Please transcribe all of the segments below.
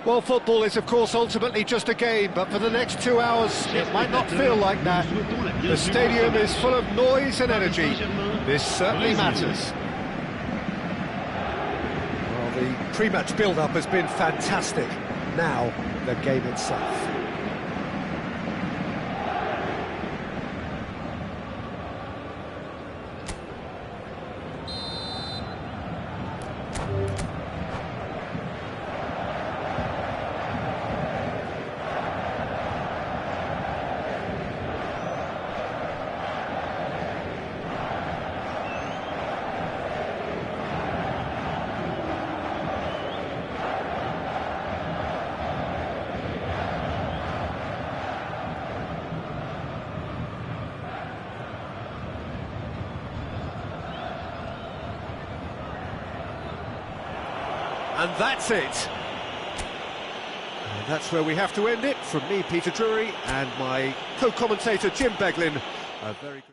Well, football is, of course, ultimately just a game, but for the next 2 hours, it might not feel like that. The stadium is full of noise and energy. This certainly matters. Well, the pre-match build-up has been fantastic. Now, the game itself. And that's it. And that's where we have to end it. From me, Peter Drury, and my co-commentator, Jim Beglin. A very good...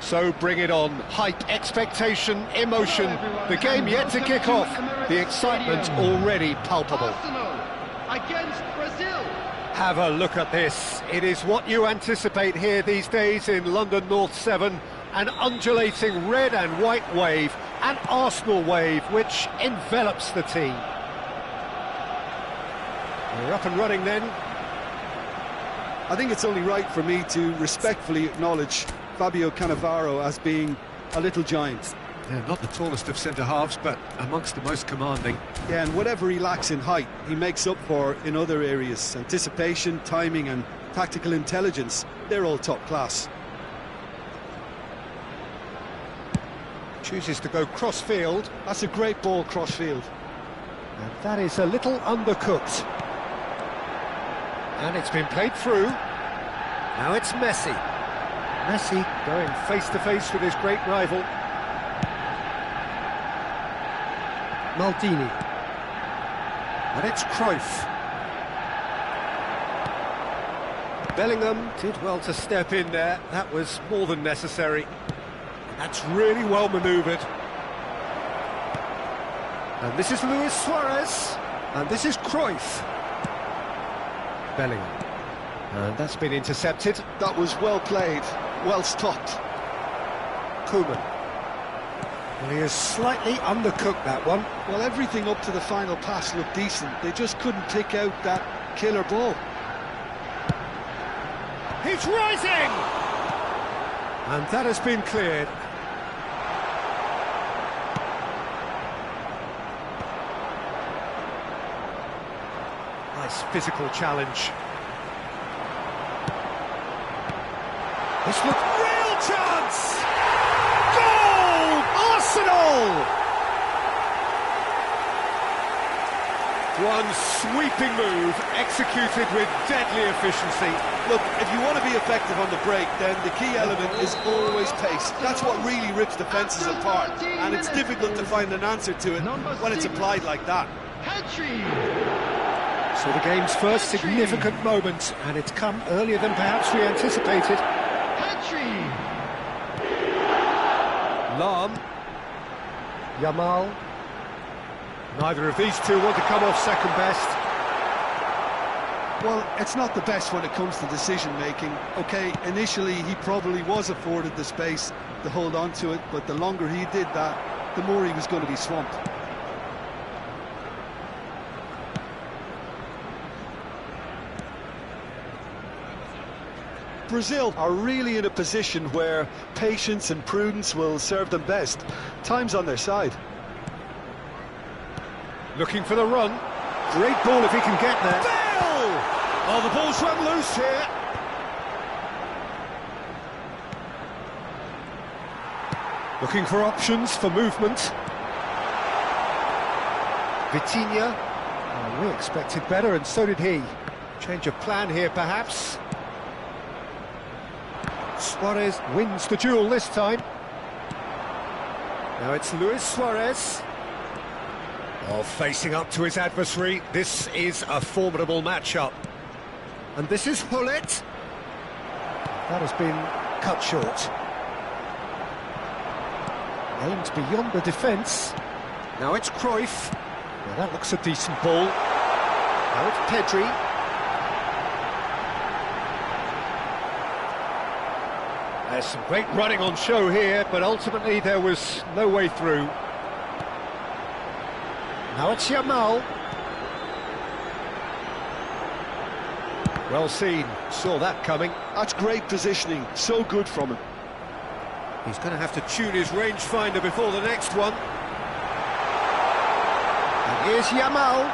So bring it on. Hype, expectation, emotion. The game yet to kick off. The excitement already palpable. Against Brazil. Have a look at this. It is what you anticipate here these days in London North 7. An undulating red and white wave, an Arsenal wave which envelops the team. We're up and running then. I think it's only right for me to respectfully acknowledge Fabio Cannavaro as being a little giant. Yeah, not the tallest of centre-halves, but amongst the most commanding. Yeah, and whatever he lacks in height, he makes up for in other areas. Anticipation, timing and tactical intelligence, they're all top class. Chooses to go cross-field. That's a great ball cross-field. And that is a little undercooked. And it's been played through. Now it's Messi. Messi going face-to-face with his great rival. Maldini. And it's Cruyff. Bellingham did well to step in there. That was more than necessary. That's really well manoeuvred. And this is Luis Suarez. And this is Cruyff. Bellingham. And that's been intercepted. That was well played, well stopped. Koeman. Well, he has slightly undercooked that one. Well, everything up to the final pass looked decent. They just couldn't pick out that killer ball. He's rising! And that has been cleared. Nice physical challenge. This looks real chance! Goal! Arsenal! One sweeping move, executed with deadly efficiency. Look, if you want to be effective on the break, then the key element is always pace. That's what really rips defences apart, and it's difficult to find an answer to it when it's applied like that. So the game's first significant moment, and it's come earlier than perhaps we anticipated. Lahm. Yamal. Neither of these two want to come off second best. Well, it's not the best when it comes to decision-making. OK, initially he probably was afforded the space to hold on to it, but the longer he did that, the more he was going to be swamped. Brazil are really in a position where patience and prudence will serve them best. Time's on their side. Looking for the run. Great ball if he can get there. Bale! Oh, the ball's run loose here. Looking for options for movement. Vitinha. Oh, we expected better, and so did he. Change of plan here, perhaps. Suarez wins the duel this time. Now it's Luis Suarez. Oh, facing up to his adversary. This is a formidable matchup. And this is Hullet. That has been cut short. Aimed beyond the defence. Now it's Cruyff. Well, that looks a decent ball. Now it's Pedri. There's some great running on show here, but ultimately there was no way through. Now it's Yamal. Well seen, saw that coming. That's great positioning, so good from him. He's going to have to tune his rangefinder before the next one. And here's Yamal.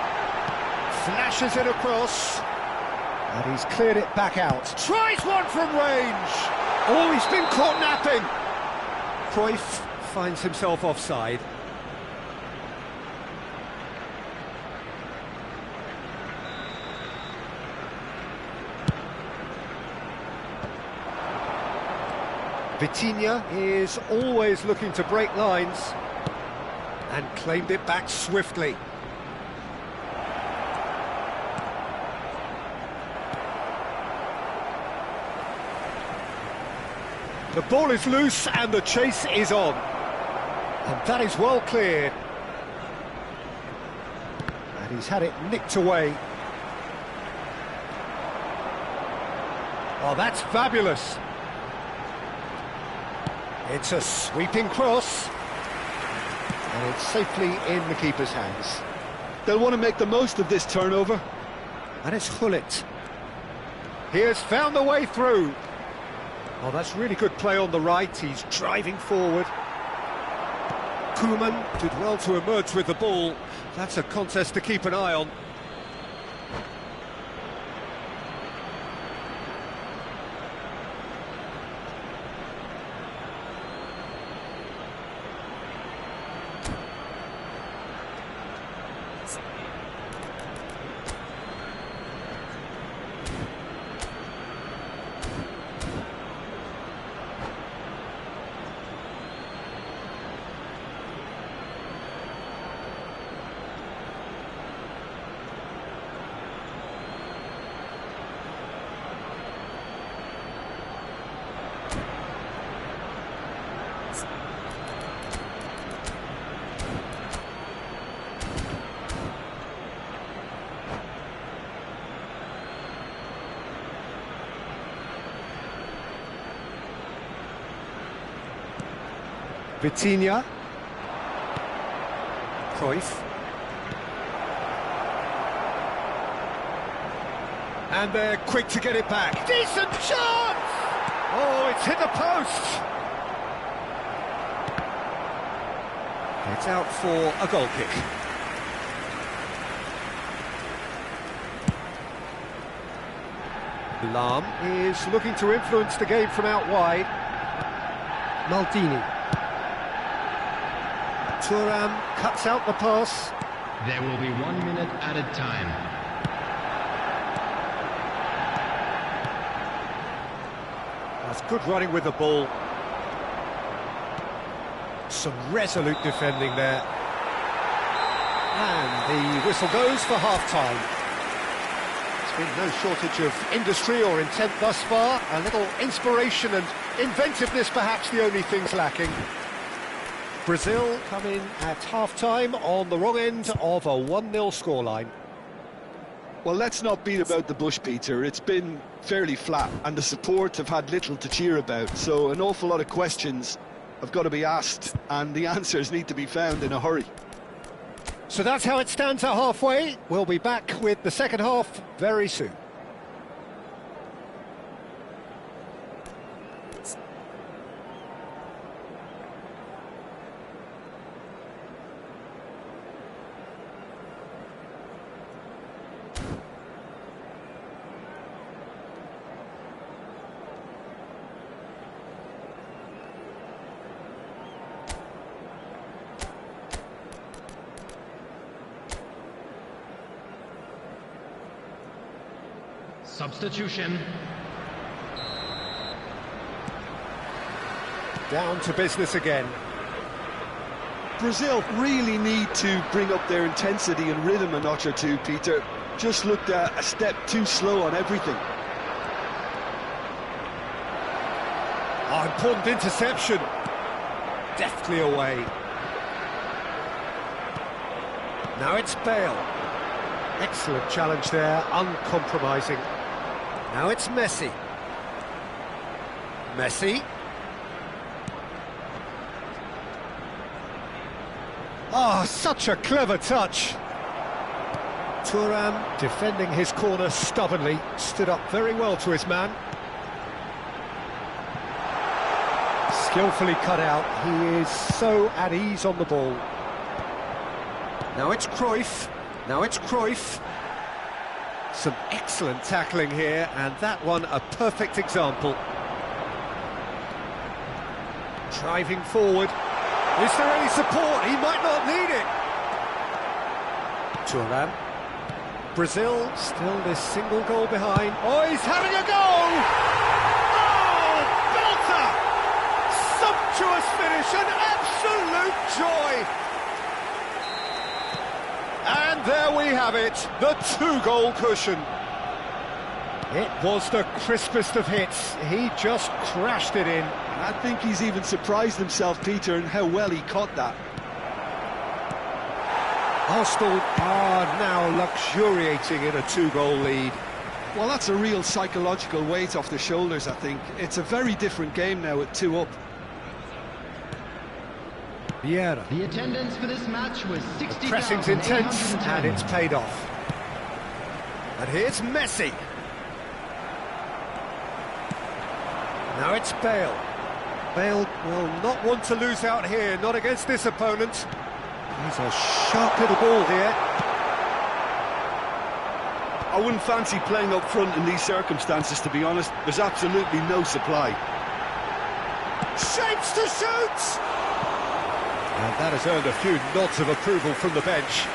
Flashes it across. And he's cleared it back out. Tries one from range. Oh, he's been caught napping. Cruyff finds himself offside. Vitinha is always looking to break lines and claimed it back swiftly. The ball is loose and the chase is on. And that is well cleared. And he's had it nicked away. Oh, that's fabulous. It's a sweeping cross. And it's safely in the keeper's hands. They'll want to make the most of this turnover. And it's Hullet. He has found the way through. Oh, that's really good play on the right. He's driving forward. Koeman did well to emerge with the ball. That's a contest to keep an eye on. Vitinha. Cruyff. And they're quick to get it back. Decent chance! Oh, it's hit the post! It's out for a goal kick. Lahm is looking to influence the game from out wide. Maldini. Thuram cuts out the pass. There will be 1 minute added time. That's good running with the ball. Some resolute defending there. And the whistle goes for half-time. There's been no shortage of industry or intent thus far. A little inspiration and inventiveness perhaps the only things lacking. Brazil come in at half-time on the wrong end of a 1-0 scoreline. Well, let's not beat about the bush, Peter. It's been fairly flat, and the support have had little to cheer about. So an awful lot of questions have got to be asked, and the answers need to be found in a hurry. So that's how it stands at halfway. We'll be back with the second half very soon. Substitution. Down to business again. Brazil really need to bring up their intensity and rhythm a notch or two, Peter. Just looked a step too slow on everything. Oh, important interception. Deftly away. Now it's Bale. Excellent challenge there, uncompromising. Now it's Messi. Messi. Oh, such a clever touch. Thuram defending his corner stubbornly, stood up very well to his man. Skillfully cut out, he is so at ease on the ball. Now it's Cruyff, now it's Cruyff. Some excellent tackling here, and that one a perfect example. Driving forward. Is there any support? He might not need it. Thuram. Brazil still this single goal behind. Oh, he's having a go! Oh, belter! Sumptuous finish, an absolute joy! And there we have it, the 2-goal cushion. It was the crispest of hits. He just crashed it in. I think he's even surprised himself, Peter, in how well he caught that. Arsenal are now luxuriating in a 2-goal lead. Well, that's a real psychological weight off the shoulders, I think. It's a very different game now at 2 up. Vieira. The attendance for this match was 60,810. Pressing's intense, and it's paid off. And here's Messi. Now it's Bale. Bale will not want to lose out here, not against this opponent. He's a sharp little ball here. I wouldn't fancy playing up front in these circumstances, to be honest. There's absolutely no supply. Shapes to shoot! And that has earned a few nods of approval from the bench.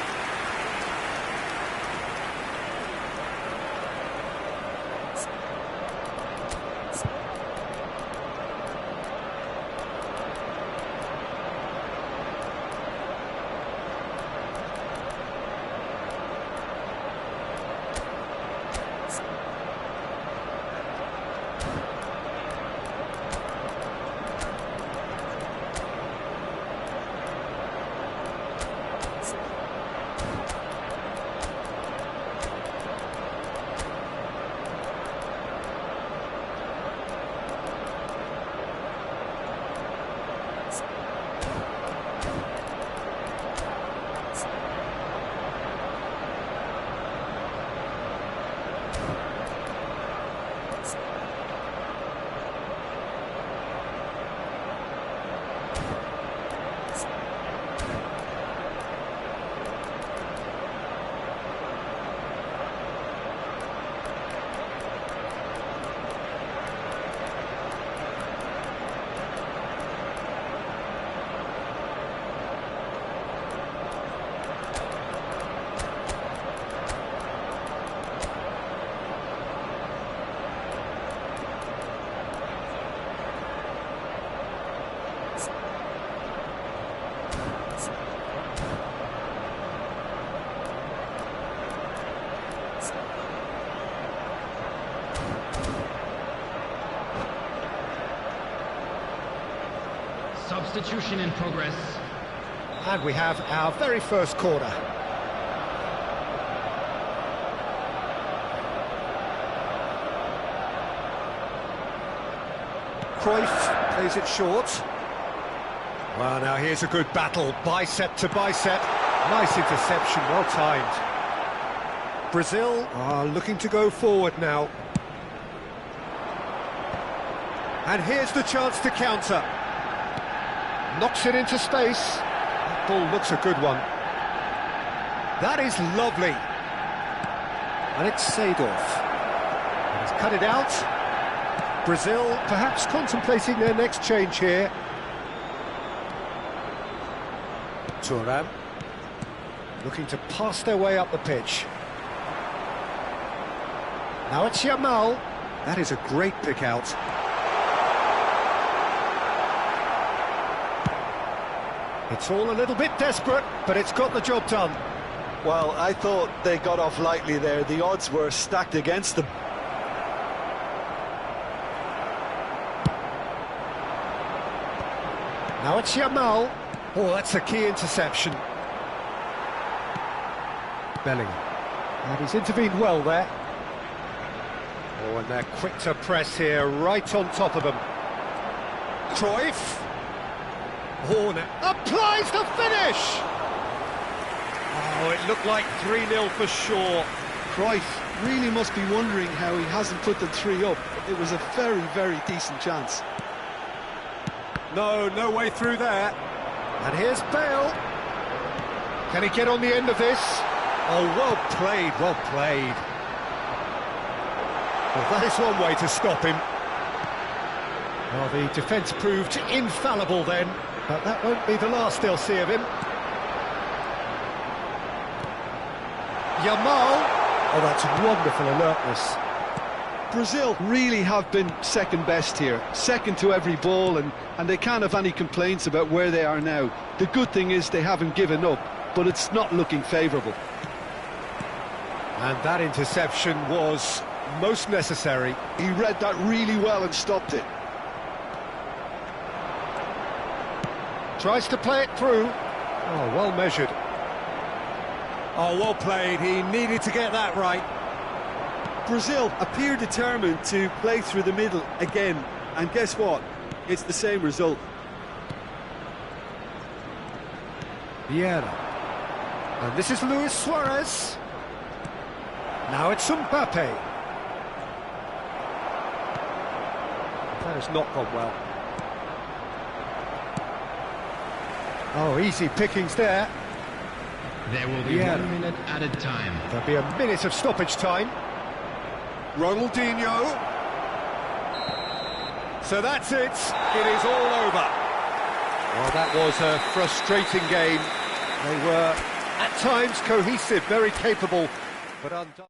Substitution in progress. And we have our very first corner. Cruyff plays it short. Well, now here's a good battle, bicep to bicep. Nice interception, well timed. Brazil are looking to go forward now. And here's the chance to counter. Knocks it into space. That ball looks a good one. That is lovely. And it's Seedorf. And he's cut it out. Brazil perhaps contemplating their next change here. Thuram looking to pass their way up the pitch. Now it's Yamal. That is a great pick out. It's all a little bit desperate, but it's got the job done. Well, I thought they got off lightly there. The odds were stacked against them. Now it's Yamal. Oh, that's a key interception. Bellingham. And he's intervened well there. Oh, and they're quick to press here, right on top of them. Cruyff. Oh, now applies the finish! Oh, it looked like 3-0 for sure. Cruyff really must be wondering how he hasn't put the 3 up. It was a very, very decent chance. No way through there. And here's Bale. Can he get on the end of this? Oh, well played, well played. Well, that is one way to stop him. Well, the defence proved infallible then, but that won't be the last they'll see of him. Yamal. Oh, that's wonderful alertness. Brazil really have been second best here, second to every ball, and they can't have any complaints about where they are now. The good thing is they haven't given up, but it's not looking favourable. And that interception was most necessary. He read that really well and stopped it. Tries to play it through. Oh, well measured. Oh, well played. He needed to get that right. Brazil appear determined to play through the middle again, and guess what? It's the same result. Vieira. And this is Luis Suarez. Now it's Mbappe. That has not gone well. Oh, easy pickings there. There will be 1 minute added time. There'll be a minute of stoppage time. Ronaldinho. So that's it. It is all over. Well, that was a frustrating game. They were, at times, cohesive, very capable, but undone.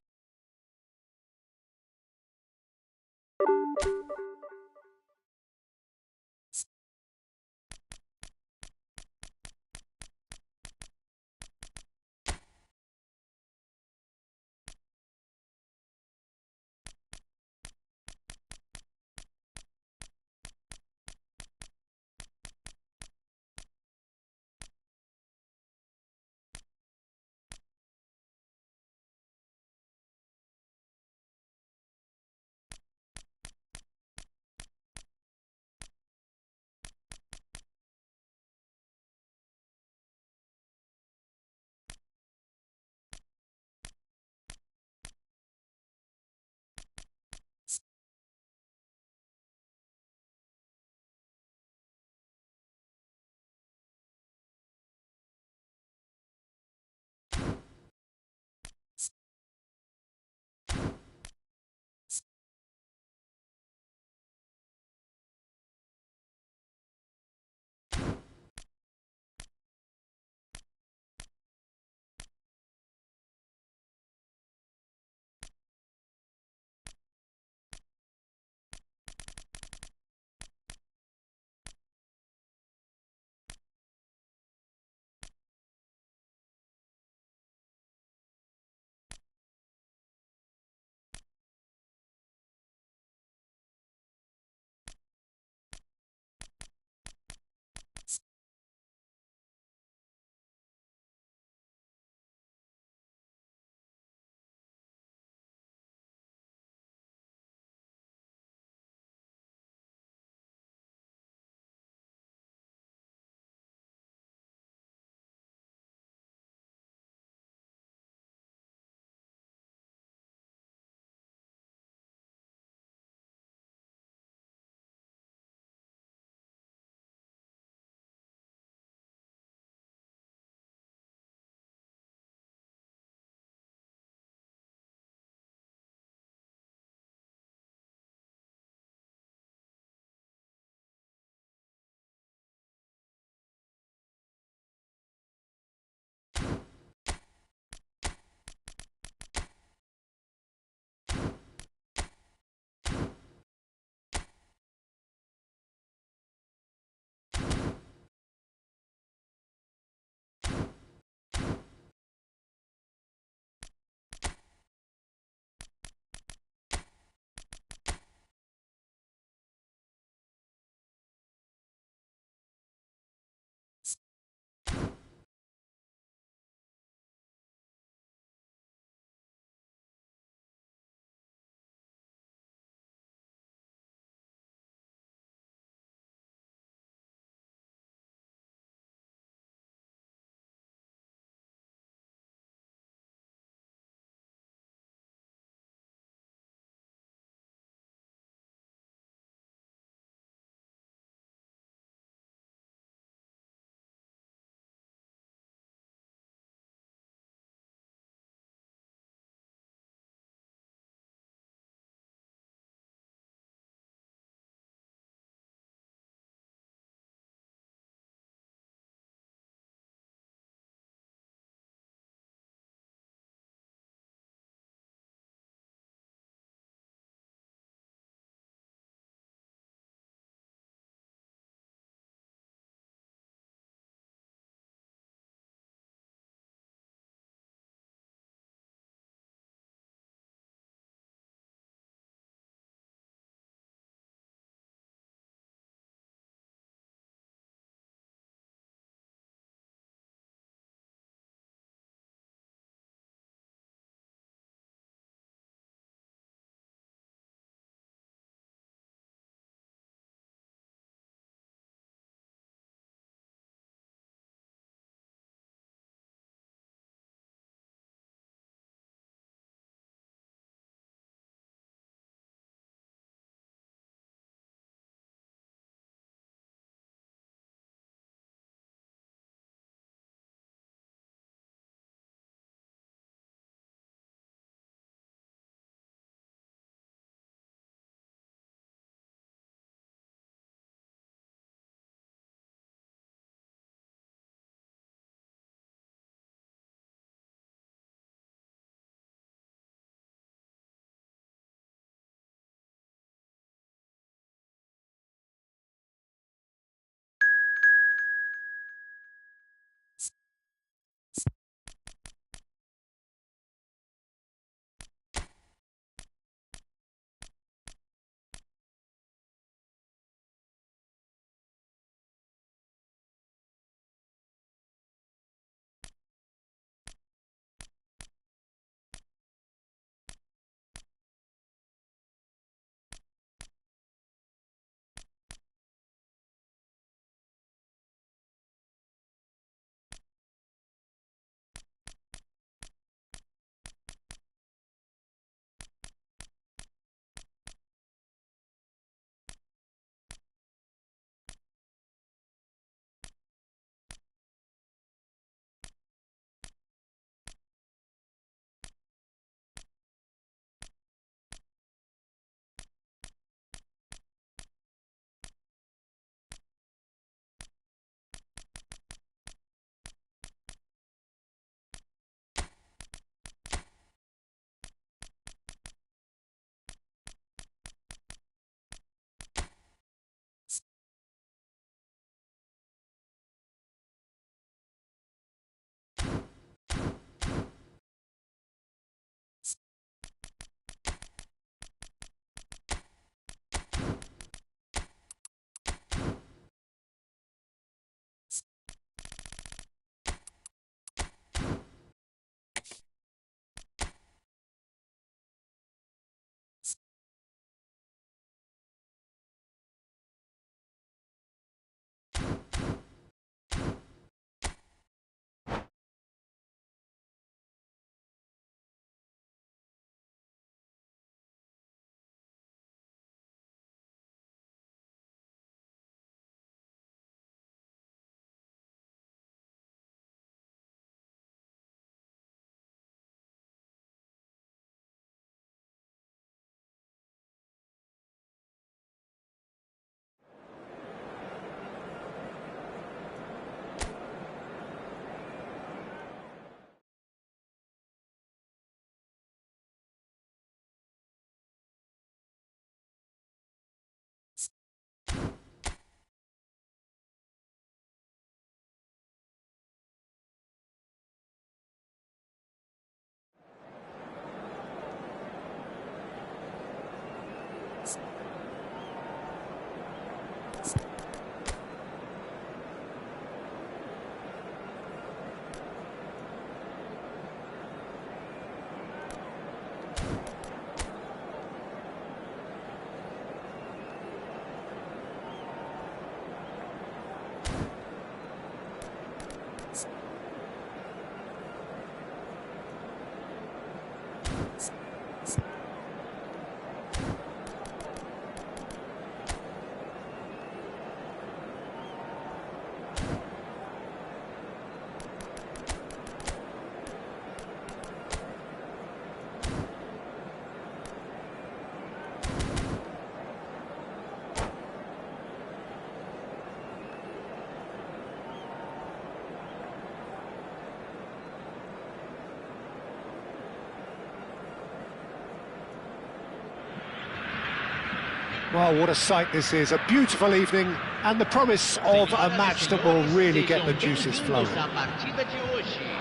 Well, what a sight this is, a beautiful evening, and the promise of a match that will really get the juices flowing.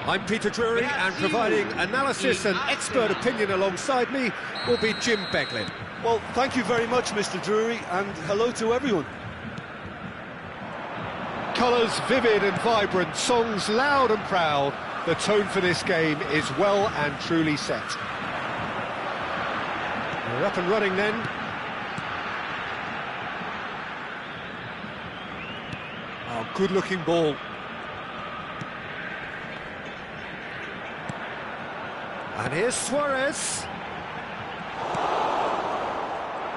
I'm Peter Drury, and providing analysis and expert opinion alongside me will be Jim Beglin. Well, thank you very much, Mr. Drury, and hello to everyone. Colours vivid and vibrant, songs loud and proud. The tone for this game is well and truly set. We're up and running then. Oh, good-looking ball. And here's Suarez.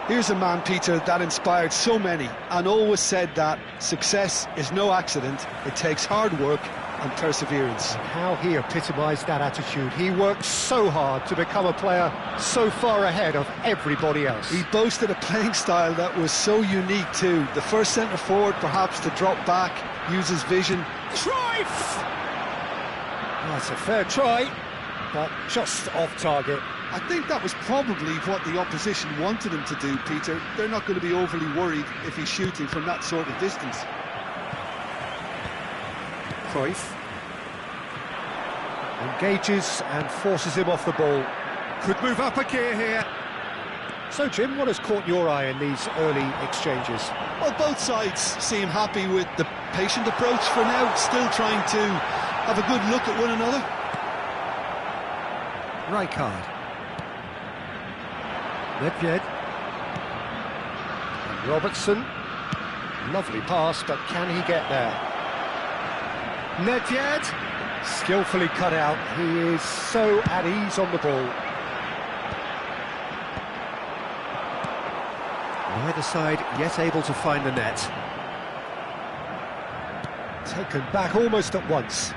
Here's a man, Peter, that inspired so many and always said that success is no accident, it takes hard work and perseverance. How he epitomised that attitude. He worked so hard to become a player so far ahead of everybody else. He boasted a playing style that was so unique too. The first centre-forward perhaps to drop back, use his vision. Cruyff! That's a fair try, but just off target. I think that was probably what the opposition wanted him to do, Peter. They're not going to be overly worried if he's shooting from that sort of distance. Cruyff engages and forces him off the ball. Could move up a gear here. So, Jim, what has caught your eye in these early exchanges? Well, both sides seem happy with the patient approach for now, still trying to have a good look at one another. Rijkaard. Nedved. And Robertson. Lovely pass, but can he get there? Nedved. Skillfully cut out. He is so at ease on the ball. Neither side yet able to find the net. Taken back almost at once.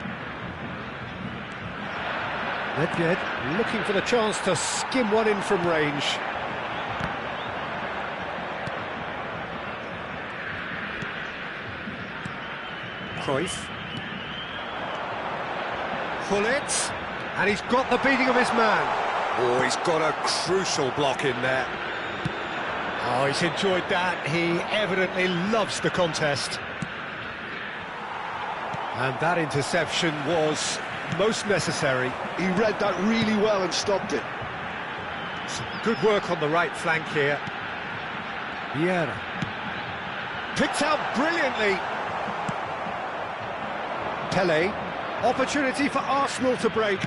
Nedved looking for the chance to skim one in from range. Cruyff. Pull it, and he's got the beating of his man. Oh, he's got a crucial block in there. Oh, he's enjoyed that. He evidently loves the contest. And that interception was most necessary. He read that really well and stopped it. Some good work on the right flank here. Vieira. Picked out brilliantly. Pelé. Opportunity for Arsenal to break.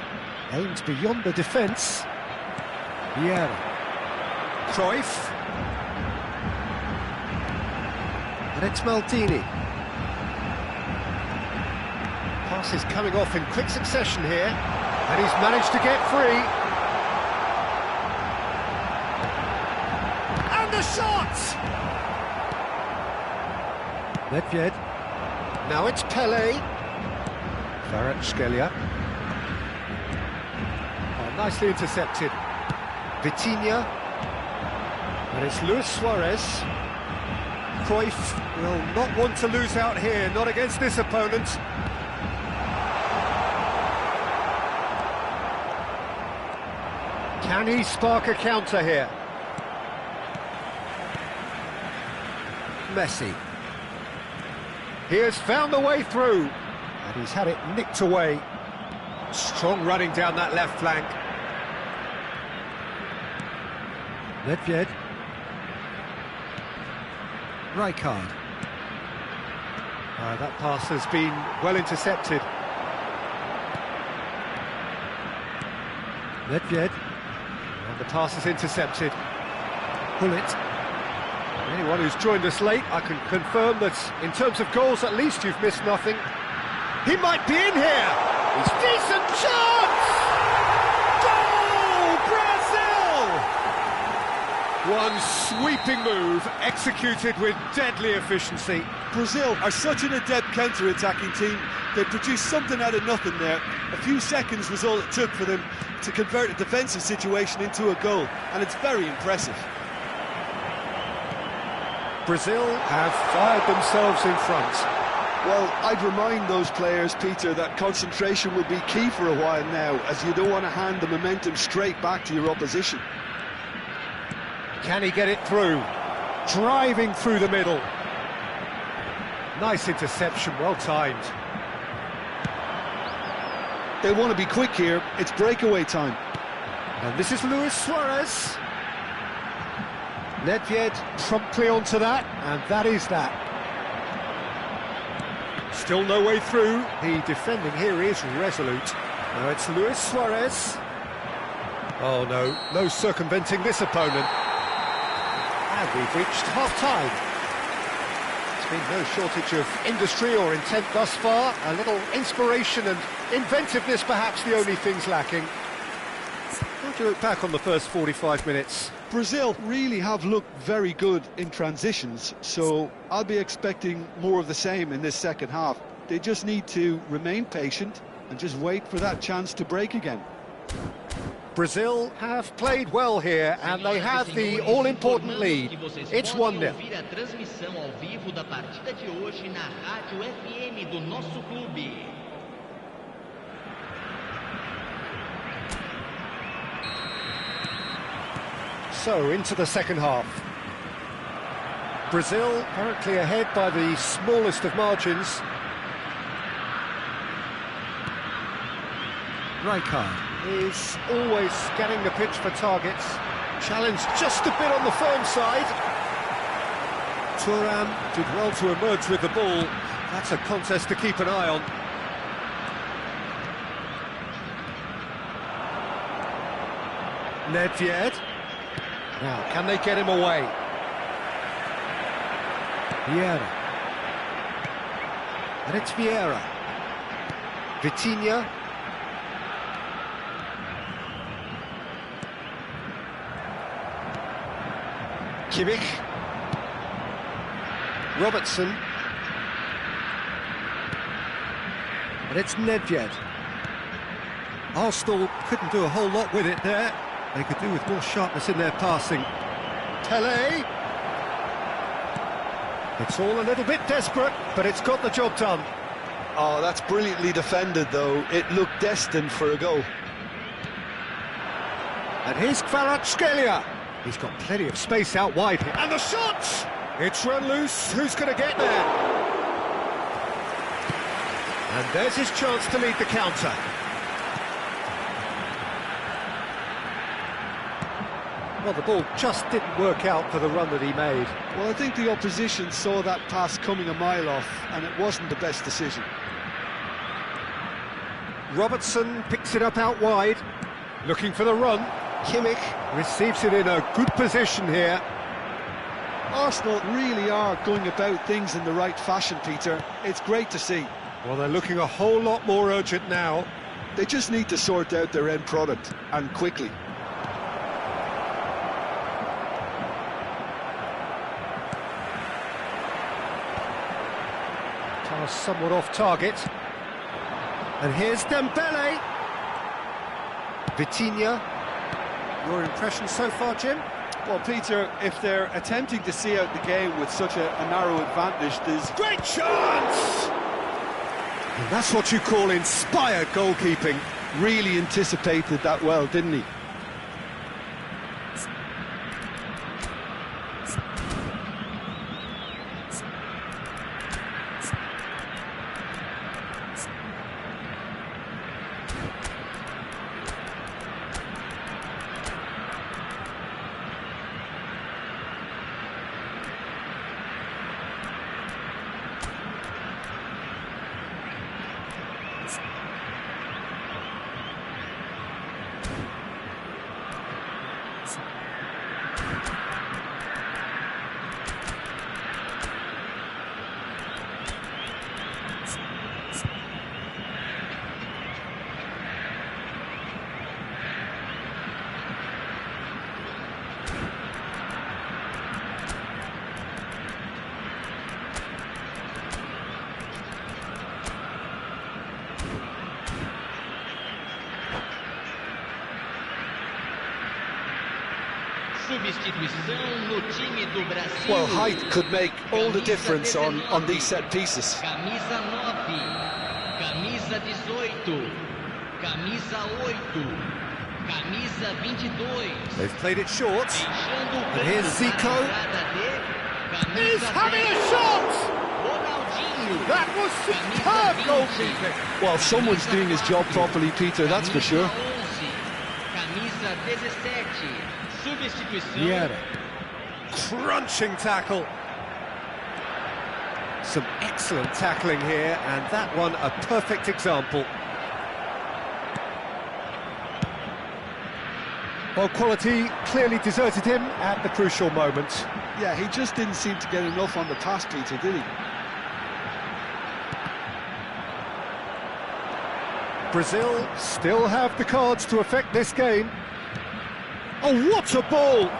Aimed beyond the defence. Vieira. Cruyff. And it's Maldini. Pass is coming off in quick succession here. And he's managed to get free. And the shot! Nedved. Now it's Pelé. Kvaratskhelia. Oh, nicely intercepted. Vitinha. And it's Luis Suarez. Cruyff will not want to lose out here, not against this opponent. Can he spark a counter here? Messi. He has found the way through. And he's had it nicked away. Strong running down that left flank. Nedved. Rijkaard. That pass has been well intercepted. Nedved. And the pass is intercepted. Pull it. Anyone who's joined us late, I can confirm that in terms of goals, at least you've missed nothing. He might be in here. It's decent chance. Goal, Brazil! One sweeping move executed with deadly efficiency. Brazil are such an adept counter-attacking team. They produced something out of nothing there. A few seconds was all it took for them to convert a defensive situation into a goal, and it's very impressive. Brazil have fired themselves in front. Well, I'd remind those players, Peter, that concentration will be key for a while now, as you don't want to hand the momentum straight back to your opposition. Can he get it through? driving through the middle. Nice interception, well timed. They want to be quick here, it's breakaway time. And this is Luis Suarez. Nedved promptly onto that, and that is that. Still no way through. The defending here is resolute. Now it's Luis Suarez. Oh no, no circumventing this opponent. And we've reached half-time. There's been no shortage of industry or intent thus far. A little inspiration and inventiveness perhaps the only things lacking. How do you look back on the first 45 minutes? Brazil really have looked very good in transitions, so I'll be expecting more of the same in this second half. They just need to remain patient and just wait for that chance to break again. Brazil have played well here, and they have the all-important lead. It's 1-0. So, into the second half. Brazil currently ahead by the smallest of margins. Rijkaard is always scanning the pitch for targets. Challenged just a bit on the firm side. Thuram did well to emerge with the ball. That's a contest to keep an eye on. Nedved. Now, can they get him away? Vieira. And it's Vieira. Vitinha. Kimmich. Robertson. And it's Nedved. Arsenal couldn't do a whole lot with it there. They could do with more sharpness in their passing. Tele. It's all a little bit desperate, but it's got the job done. Oh, that's brilliantly defended, though. It looked destined for a goal. And here's Kvaratskhelia. He's got plenty of space out wide here. And the shot! It's run loose. Who's going to get there? And there's his chance to lead the counter. Well, the ball just didn't work out for the run that he made. Well, I think the opposition saw that pass coming a mile off, and it wasn't the best decision. Robertson picks it up out wide, looking for the run. Kimmich receives it in a good position here. Arsenal really are going about things in the right fashion, Peter. It's great to see. Well, they're looking a whole lot more urgent now. They just need to sort out their end product, and quickly. Somewhat off target. And here's Dembele. Vitinha. Your impression so far, Jim? Well, Peter, if they're attempting to see out the game with such a narrow advantage, there's great chance! And that's what you call inspired goalkeeping. Really anticipated that well, didn't he? Well, height could make all the difference on these set pieces. Camisa 9, camisa 18, camisa 8. Camisa 22. They've played it short. Deixando o And here's campo Zico. na entrada de He's camisa having a 10. shot! Ronaldinho. That was superb goalkeeping. Well, someone's doing his job properly, Peter, that's for sure. Camisa 17. Substituição. Vieira. Crunching tackle. Some excellent tackling here, and that one a perfect example. Well, quality clearly deserted him at the crucial moment. Yeah, he just didn't seem to get enough on the pass, Peter, did he? Brazil still have the cards to affect this game. Oh, what a ball!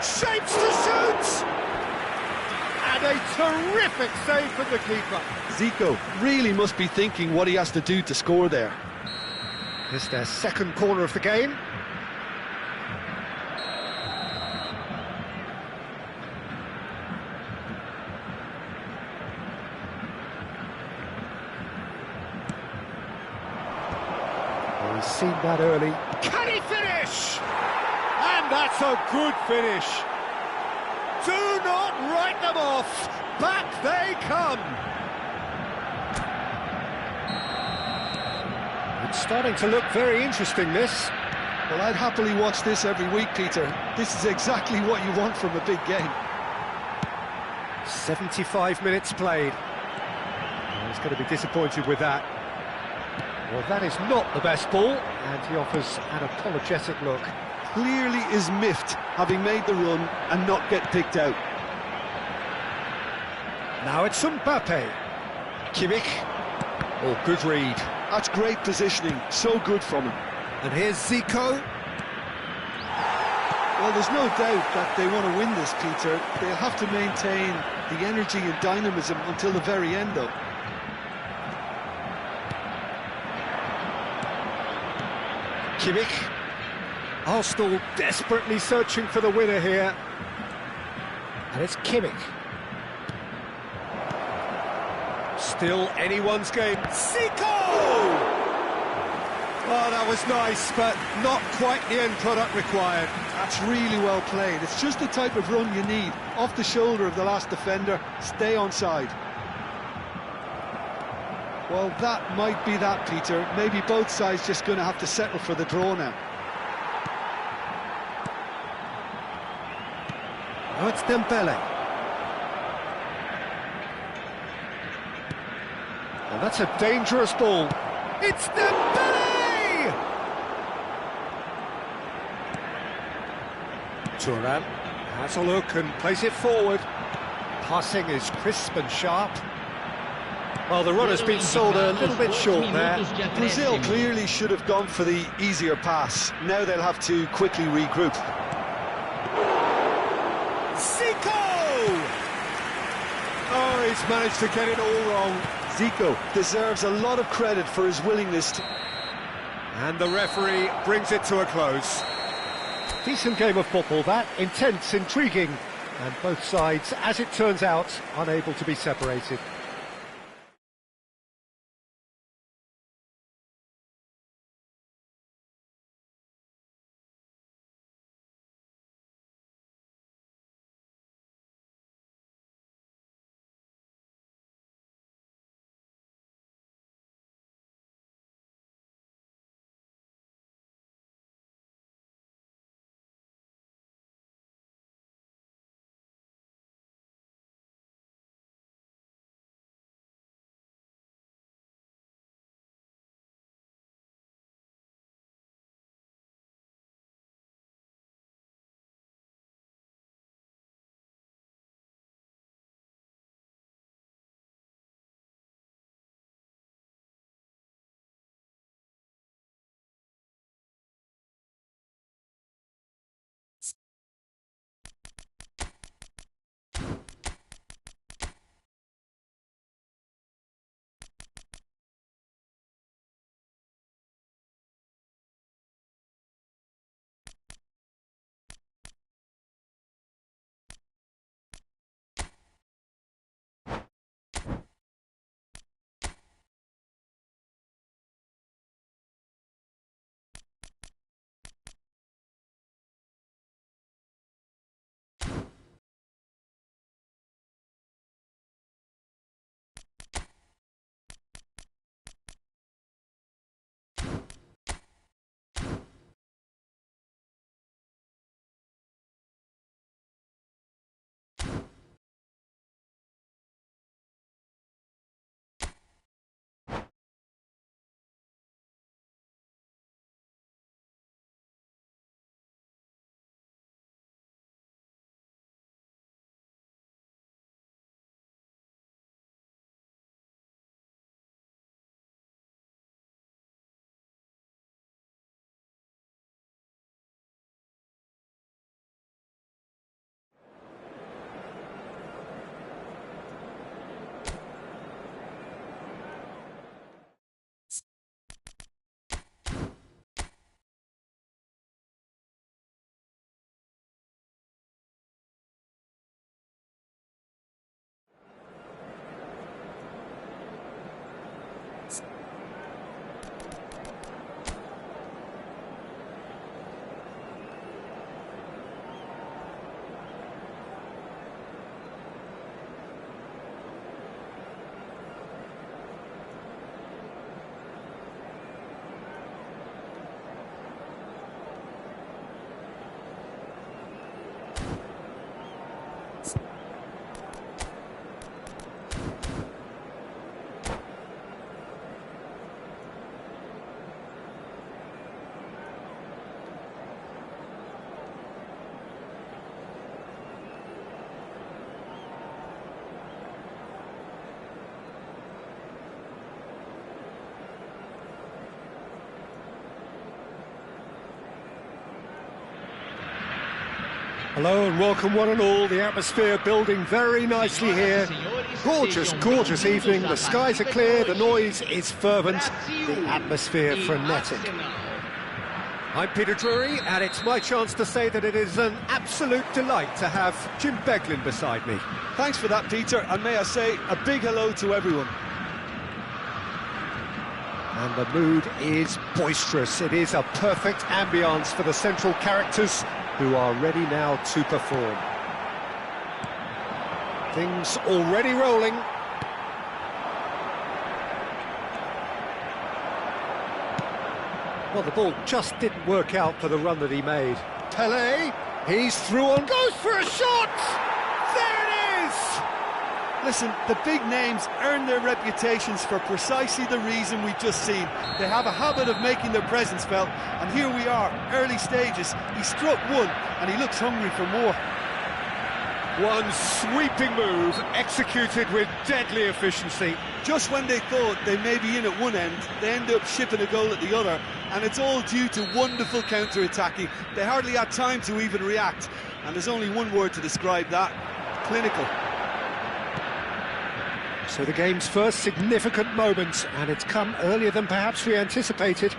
Shapes to shoot! And a terrific save from the keeper. Zico really must be thinking what he has to do to score there. It's their second corner of the game. Oh, he's seen that early. Can he finish? And that's a good finish. Do not write them off. Back they come. It's starting to look very interesting, this. Well, I'd happily watch this every week, Peter. This is exactly what you want from a big game. 75 minutes played. Oh, he's going to be disappointed with that. Well, that is not the best ball, and he offers an apologetic look. Clearly is miffed, having made the run and not get picked out. Now it's Mbappe. Kimmich. Oh, good read. That's great positioning, so good from him. And here's Zico. Well, there's no doubt that they want to win this, Peter. They'll have to maintain the energy and dynamism until the very end, though. Kimmich. Arsenal desperately searching for the winner here. And it's Kimmich. Still anyone's game. Zico! Oh, that was nice, but not quite the end product required. That's really well played. It's just the type of run you need. Off the shoulder of the last defender, stay onside. Well, that might be that, Peter. Maybe both sides just going to have to settle for the draw now. Oh, it's Dembele. And that's a dangerous ball. It's Dembele! Thuram has a look and plays it forward. Passing is crisp and sharp. Well, the runner's been sold a little bit short there. Brazil clearly should have gone for the easier pass. Now they'll have to quickly regroup. Zico! Oh, he's managed to get it all wrong. Zico deserves a lot of credit for his willingness to... And the referee brings it to a close. Decent game of football, that. Intense, intriguing. And both sides, as it turns out, unable to be separated. Hello and welcome one and all. The atmosphere building very nicely here. Gorgeous, gorgeous evening. The skies are clear, the noise is fervent, the atmosphere frenetic. I'm Peter Drury, and it's my chance to say that it is an absolute delight to have Jim Beglin beside me. Thanks for that, Peter, and may I say a big hello to everyone. And the mood is boisterous. It is a perfect ambience for the central characters who are ready now to perform. Things already rolling. Well, the ball just didn't work out for the run that he made. Pelé, he's through on, goes for a shot! There it is! Listen, the big names earn their reputations for precisely the reason we've just seen. They have a habit of making their presence felt, and here we are, early stages. He struck one, and he looks hungry for more. One sweeping move, executed with deadly efficiency. Just when they thought they may be in at one end, they end up shipping a goal at the other, and it's all due to wonderful counter-attacking. They hardly had time to even react, and there's only one word to describe that: clinical. So the game's first significant moment, and it's come earlier than perhaps we anticipated.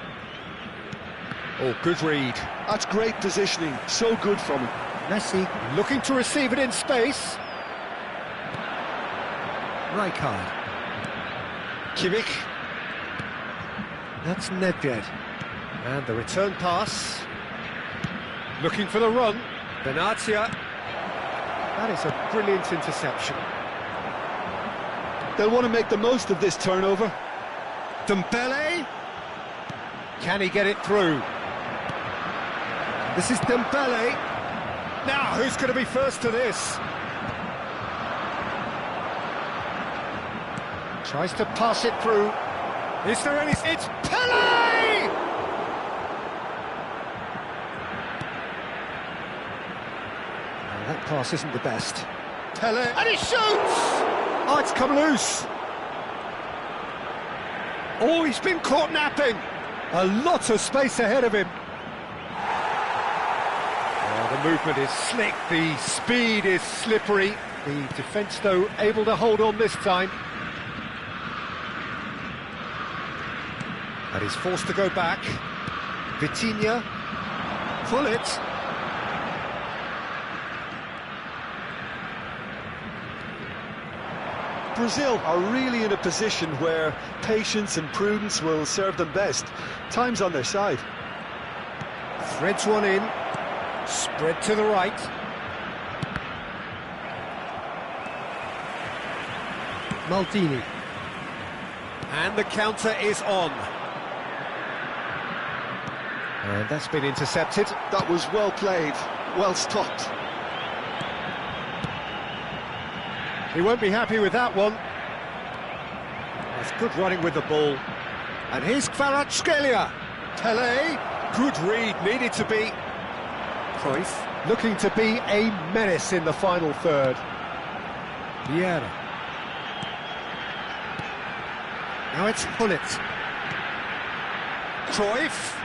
Oh, good read. That's great positioning, so good from him. Messi looking to receive it in space. Rijkaard. Kimmich. That's Nedved. And the return pass. Looking for the run. Benatia. That is a brilliant interception. They'll want to make the most of this turnover. Dembele. Can he get it through? This is Dembele. Now, who's going to be first to this? Tries to pass it through. Is there any... It's Pelé! Oh, that pass isn't the best. Pelé, and he shoots! Oh, it's come loose. Oh, he's been caught napping. A lot of space ahead of him. The movement is slick, the speed is slippery. The defence, though, able to hold on this time. And he's forced to go back. Vitinha. Pull it. Brazil are really in a position where patience and prudence will serve them best. Time's on their side. Threads one in. Spread to the right. Maldini. And the counter is on. And that's been intercepted. That was well played, well stopped. He won't be happy with that one. That's good running with the ball. And here's Kvaratskhelia. Pelé, good read, needed to be. Cruyff looking to be a menace in the final third. Vieira. Now it's Hullet. Cruyff.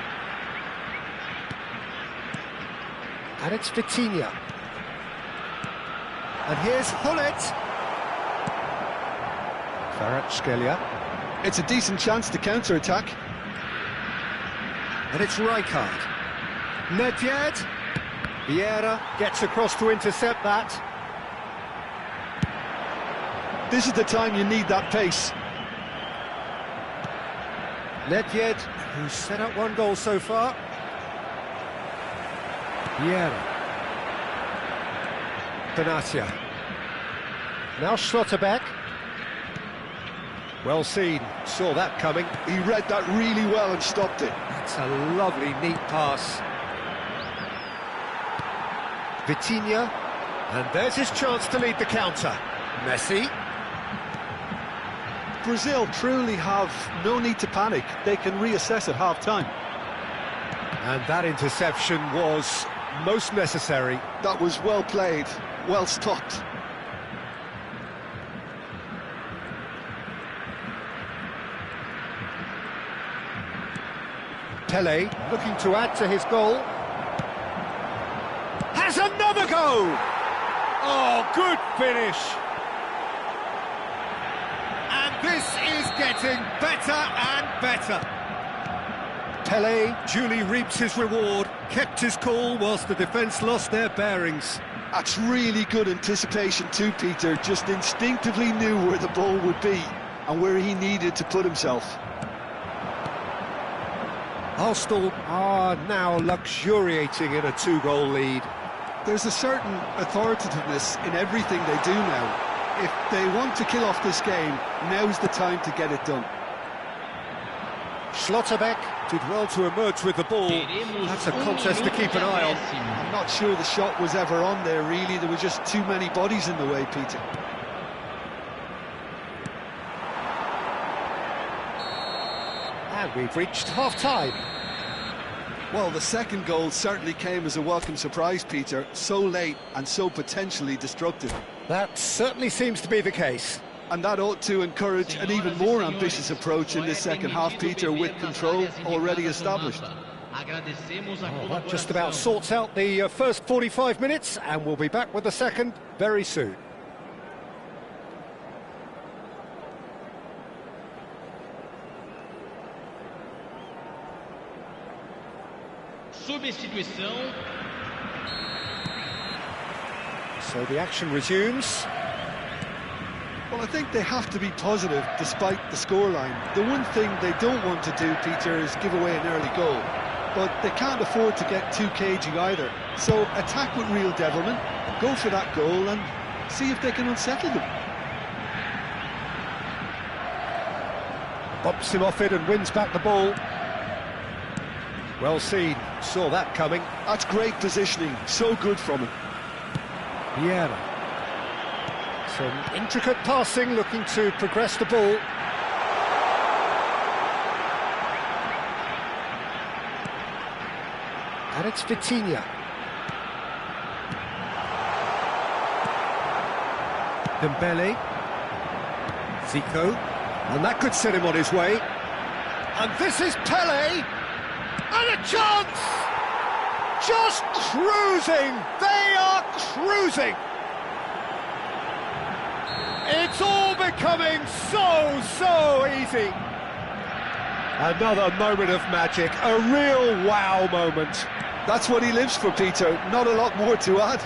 And it's Vitinha. And here's Hullet. Kvaratskhelia. It's a decent chance to counter-attack. And it's Rijkaard. Nedved. Vieira gets across to intercept that. This is the time you need that pace. Nedved, who's set up one goal so far. Vieira. Benatia. Now Schlotterbeck. Well seen, saw that coming. He read that really well and stopped it. That's a lovely, neat pass. Vitinha, and there's his chance to lead the counter. Messi. Brazil truly have no need to panic. They can reassess at half-time. And that interception was most necessary. That was well played, well stopped. Pelé looking to add to his goal. Has Has another go! Oh, good finish! And this is getting better and better. Pele duly reaps his reward, kept his cool whilst the defence lost their bearings. That's really good anticipation too, Peter. Just instinctively knew where the ball would be and where he needed to put himself. Arsenal are now luxuriating in a 2-goal lead. There's a certain authoritativeness in everything they do now. If they want to kill off this game, now's the time to get it done. Schlotterbeck did well to emerge with the ball. That's a contest to keep an eye on. I'm not sure the shot was ever on there, really. There were just too many bodies in the way, Peter. And we've reached half-time. Well, the second goal certainly came as a welcome surprise, Peter. So late and so potentially destructive. That certainly seems to be the case. And that ought to encourage an even more ambitious approach in this second half, Peter, with control already established. Well, that just about sorts out the first 45 minutes, and we'll be back with the second very soon. Substituição. So the action resumes. Well, I think they have to be positive despite the scoreline. The one thing they don't want to do, Peter, is give away an early goal. But they can't afford to get too cagey either. So attack with real devilment, go for that goal and see if they can unsettle them. Bumps him off it and wins back the ball. Well seen, saw that coming. That's great positioning, so good from him. Vieira. Some intricate passing, looking to progress the ball. And it's Vitinha. Dembele. Zico. And that could set him on his way. And this is Pele. And a chance! Just cruising! They are cruising! It's all becoming so easy. Another moment of magic, a real wow moment. That's what he lives for, Peter. Not a lot more to add.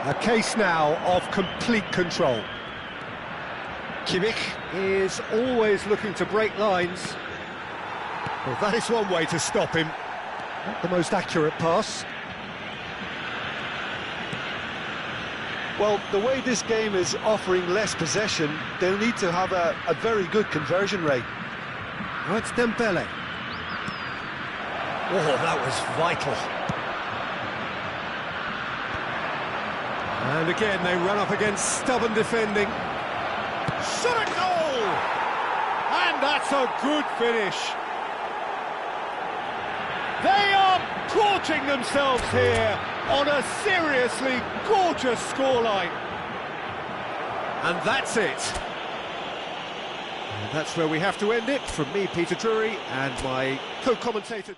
A case now of complete control. Kimmich is always looking to break lines. Well, that is one way to stop him. Not the most accurate pass. Well, the way this game is offering less possession, they'll need to have a very good conversion rate. Oh, it's Dembele. Oh, that was vital. And again, they run up against stubborn defending. Shot a goal! And that's a good finish. They are gorging themselves here on a seriously gorgeous scoreline. And that's it. And that's where we have to end it. From me, Peter Drury, and my co-commentator...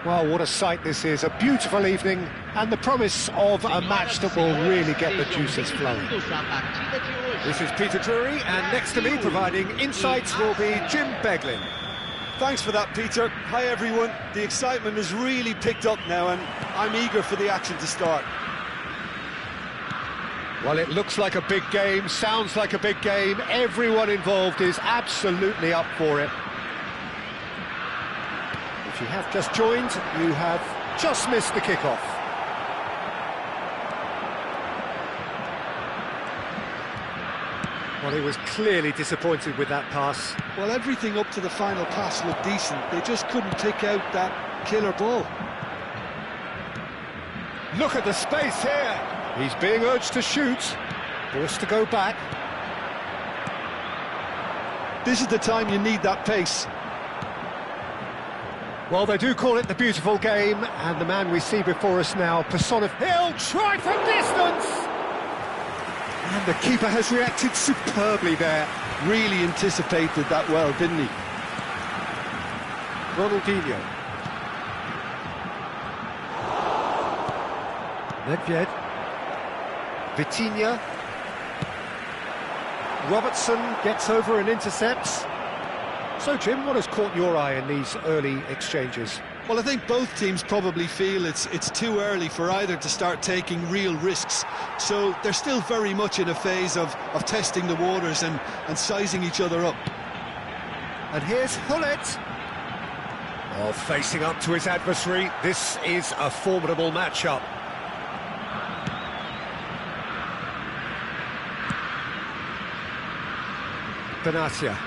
Well, what a sight this is, a beautiful evening, and the promise of a match that will really get the juices flowing. This is Peter Drury, and next to me providing insights will be Jim Beglin. Thanks for that, Peter. Hi, everyone. The excitement has really picked up now, and I'm eager for the action to start. Well, it looks like a big game, sounds like a big game. Everyone involved is absolutely up for it. If you have just joined, you have just missed the kickoff. Well, he was clearly disappointed with that pass. Well, everything up to the final pass looked decent. They just couldn't pick out that killer ball. Look at the space here. He's being urged to shoot, forced to go back. This is the time you need that pace. Well, they do call it the beautiful game, and the man we see before us now personifies. He'll try from distance! And the keeper has reacted superbly there. Really anticipated that well, didn't he? Ronaldinho. Nedved. Vitinha. Robertson gets over and intercepts. So, Jim, what has caught your eye in these early exchanges? Well, I think both teams probably feel it's too early for either to start taking real risks. So they're still very much in a phase of testing the waters and sizing each other up. And here's Hullet. Oh, facing up to his adversary. This is a formidable matchup. Benatia.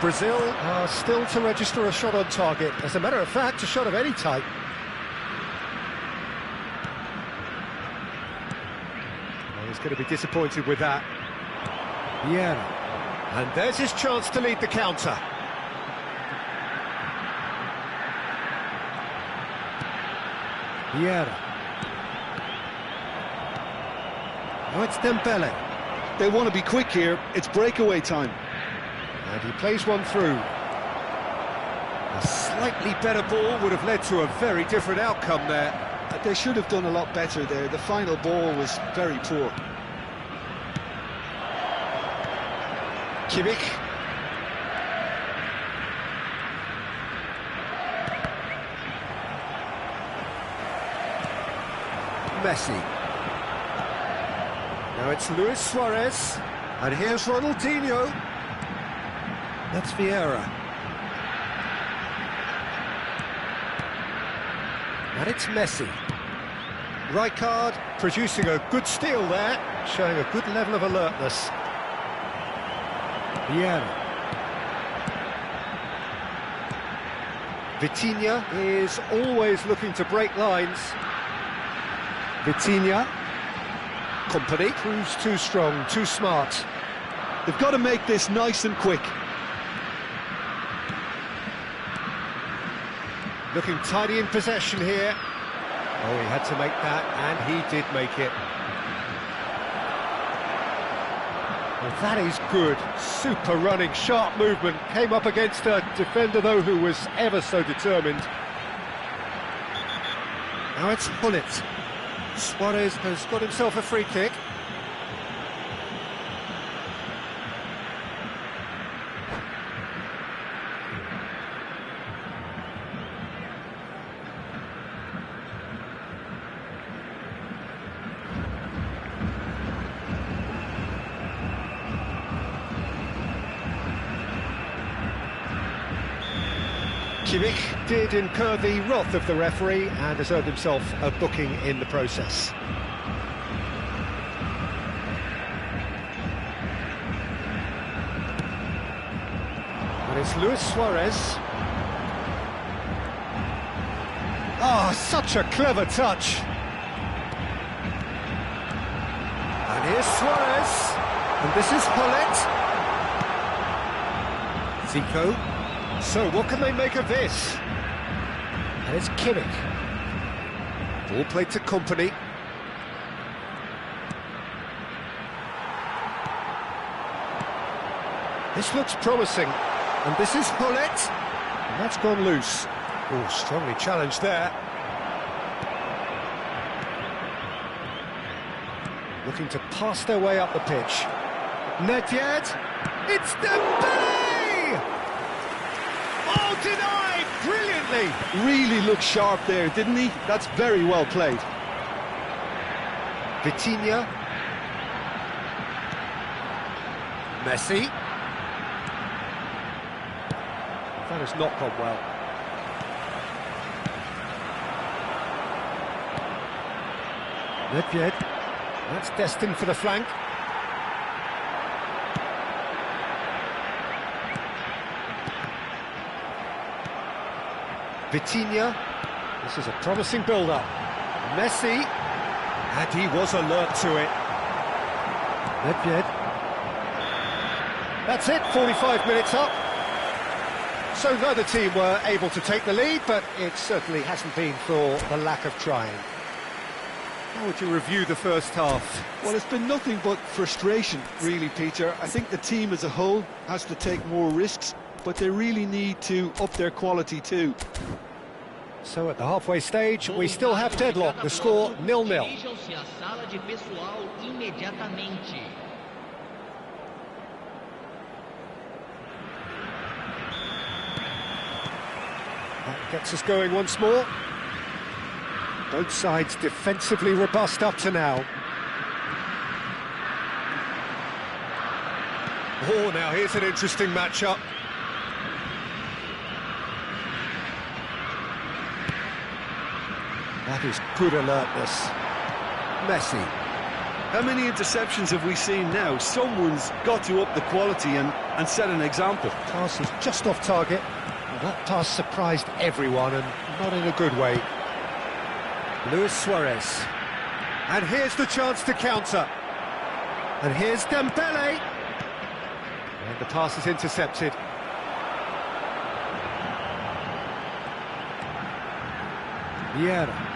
Brazil are still to register a shot on target. As a matter of fact, a shot of any type. Well, he's going to be disappointed with that. Vieira. And there's his chance to lead the counter. Vieira. Now it's Dembele. They want to be quick here. It's breakaway time. And he plays one through. A slightly better ball would have led to a very different outcome there. They should have done a lot better there. The final ball was very poor. Kimmich. Messi. Now it's Luis Suarez. And here's Ronaldinho. That's Vieira. And it's Messi. Rijkaard producing a good steal there, showing a good level of alertness. Vieira. Vitinha is always looking to break lines. Vitinha. Company proves too strong, too smart. They've got to make this nice and quick. Looking tidy in possession here. Oh, he had to make that, and he did make it. Well, that is good. Super running, sharp movement. Came up against a defender, though, who was ever so determined. Now it's Hullet. Suarez has got himself a free kick. Kimmich did incur the wrath of the referee and has earned himself a booking in the process. And it's Luis Suarez. Oh, such a clever touch. And here's Suarez. And this is Hullet. Zico. So, what can they make of this? And it's Kimmich. Ball played to Company. This looks promising. And this is Hullet. And that's gone loose. Oh, strongly challenged there. Looking to pass their way up the pitch. Nedved. It's Dembele! Oh, denied brilliantly. Really looked sharp there, didn't he? That's very well played. Vitinha. Messi. That has not gone well. Nedved. That's destined for the flank. Vitinha. This is a promising build-up. Messi. And he was alert to it. Nedved. That's it, 45 minutes up. So neither team were able to take the lead, but it certainly hasn't been for the lack of trying. How would you review the first half? Well, it's been nothing but frustration, really, Peter. I think the team as a whole has to take more risks, but they really need to up their quality too. So at the halfway stage, we still have deadlock. The score 0-0. Dirijam-se à sala de pessoal imediatamente. That gets us going once more. Both sides defensively robust up to now. Oh, now here's an interesting matchup. That is good alertness. Messi. How many interceptions have we seen now? Someone's got to up the quality and set an example. Pass is just off target. Well, that pass surprised everyone, and not in a good way. Luis Suarez. And here's the chance to counter. And here's Dembele. And the pass is intercepted. Vieira.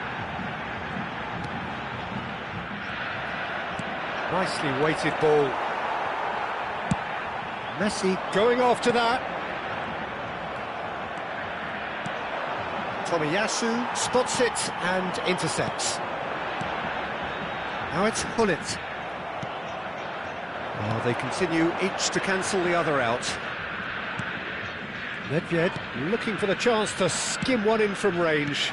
Nicely weighted ball. Messi going after that. Tomiyasu spots it and intercepts. Now it's Hullet. Oh, they continue each to cancel the other out. Nedved looking for the chance to skim one in from range.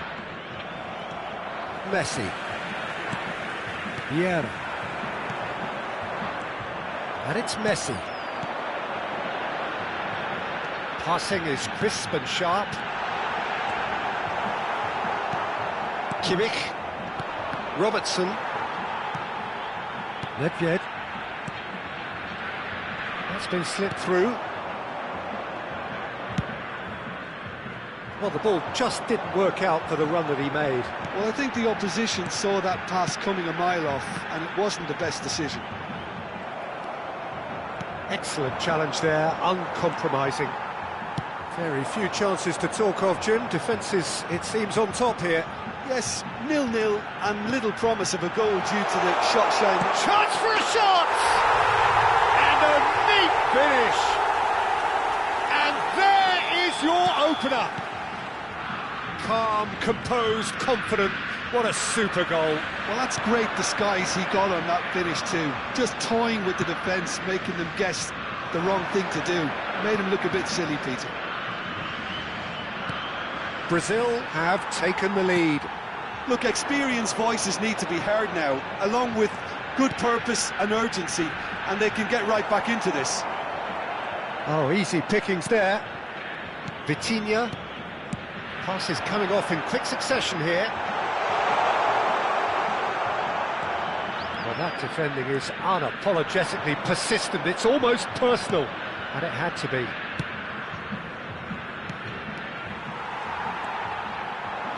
Messi. Vieira. And it's Messi. Passing is crisp and sharp. Kimmich. Robertson. Nedved. That's been slipped through. Well, the ball just didn't work out for the run that he made. Well, I think the opposition saw that pass coming a mile off, and it wasn't the best decision. Excellent challenge there, uncompromising. Very few chances to talk of, Jim. Defence is, it seems, on top here. Yes, 0-0 and little promise of a goal due to the shot shine. Chance for a shot! And a neat finish! And there is your opener! Calm, composed, confident. What a super goal. Well, that's great disguise he got on that finish too. Just toying with the defence, making them guess the wrong thing to do. Made him look a bit silly, Peter. Brazil have taken the lead. Look, experienced voices need to be heard now, along with good purpose and urgency, and they can get right back into this. Oh, easy pickings there. Vitinha. Pass is coming off in quick succession here. Well, that defending is unapologetically persistent. It's almost personal, and it had to be.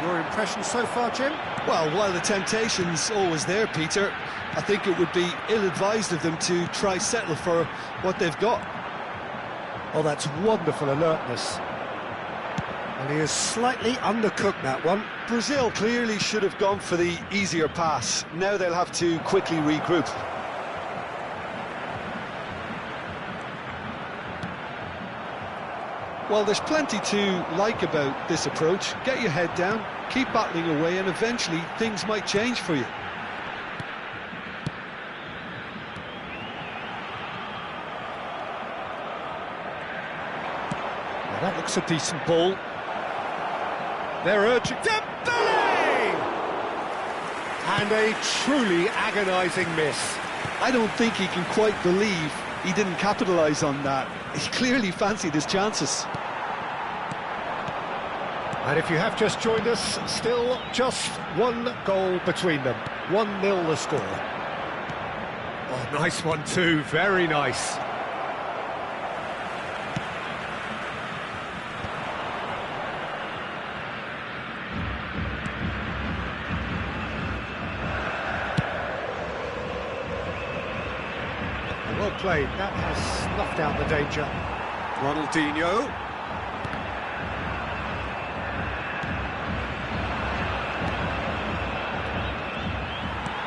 Your impression so far, Jim? Well, while the temptation's always there, Peter, I think it would be ill-advised of them to try settle for what they've got. Oh, that's wonderful alertness. And he has slightly undercooked that one. Brazil clearly should have gone for the easier pass. Now they'll have to quickly regroup. Well, there's plenty to like about this approach. Get your head down, keep battling away, and eventually things might change for you. Well, that looks a decent ball. They're urging Dembele! And a truly agonising miss. I don't think he can quite believe he didn't capitalise on that. He clearly fancied his chances. And if you have just joined us, still just one goal between them. 1-0 the score. Oh, nice one too, very nice. Well played, that has snuffed out the danger. Ronaldinho.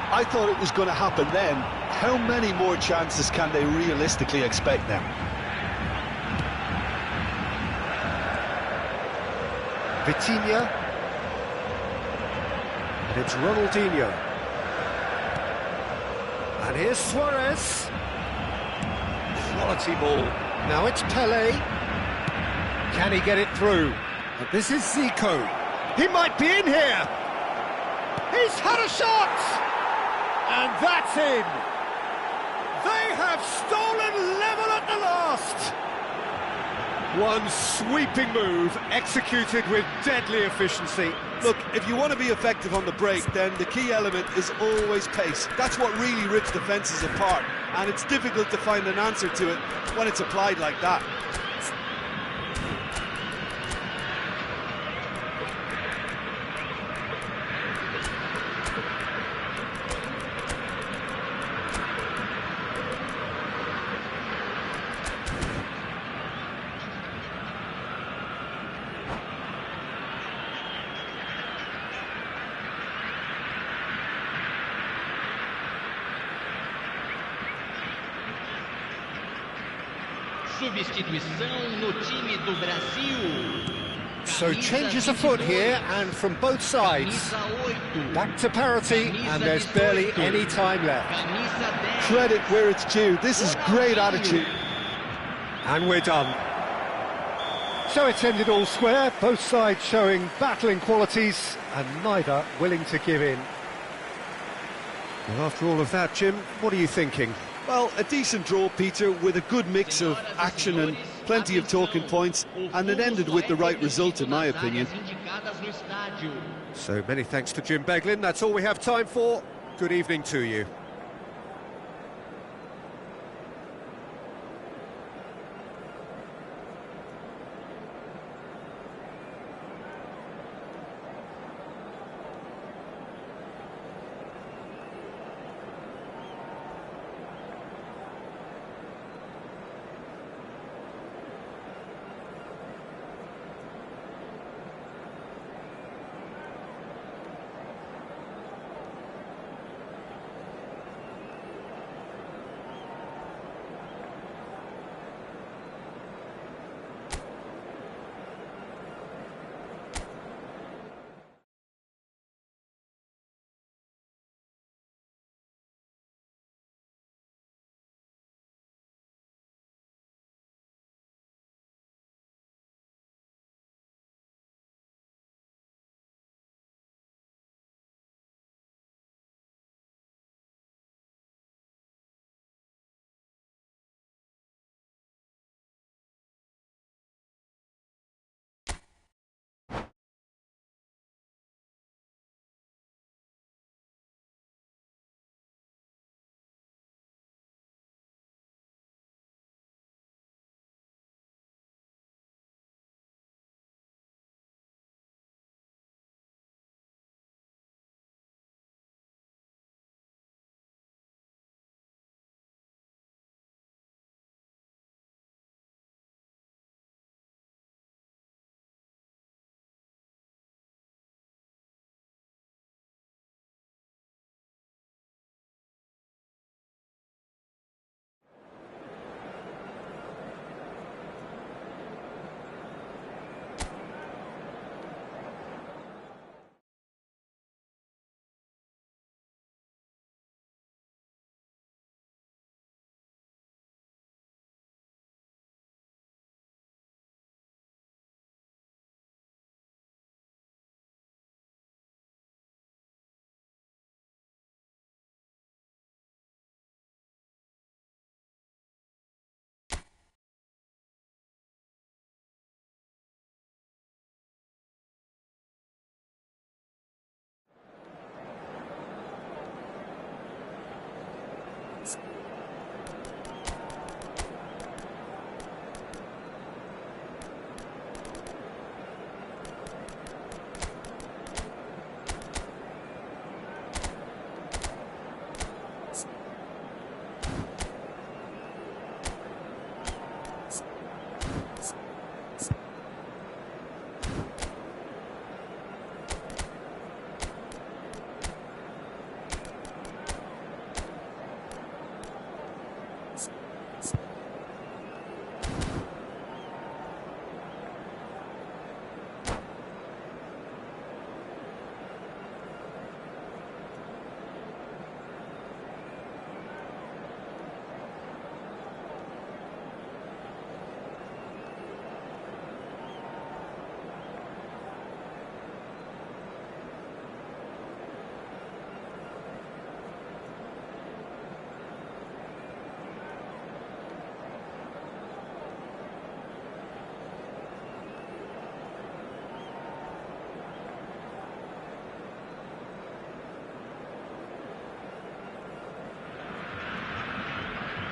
I thought it was going to happen then. How many more chances can they realistically expect now? Vitinha. And it's Ronaldinho. And here's Suarez. Quality ball. Now it's Pelé. Can he get it through? And this is Zico. He might be in here. He's had a shot! And that's in. They have stolen level at the last. One sweeping move, executed with deadly efficiency. Look, if you want to be effective on the break, then the key element is always pace. That's what really rips defences apart, and it's difficult to find an answer to it when it's applied like that. Substituição no time do Brasil. So changes afoot here, and from both sides. Back to parity, and there's barely any time left. Credit where it's due. This is great attitude. And we're done. So it's ended all square, both sides showing battling qualities, and neither willing to give in. Well, after all of that, Jim, what are you thinking? Well, a decent draw, Peter, with a good mix of action and plenty of talking points, and it ended with the right result, in my opinion. So many thanks to Jim Beglin. That's all we have time for. Good evening to you.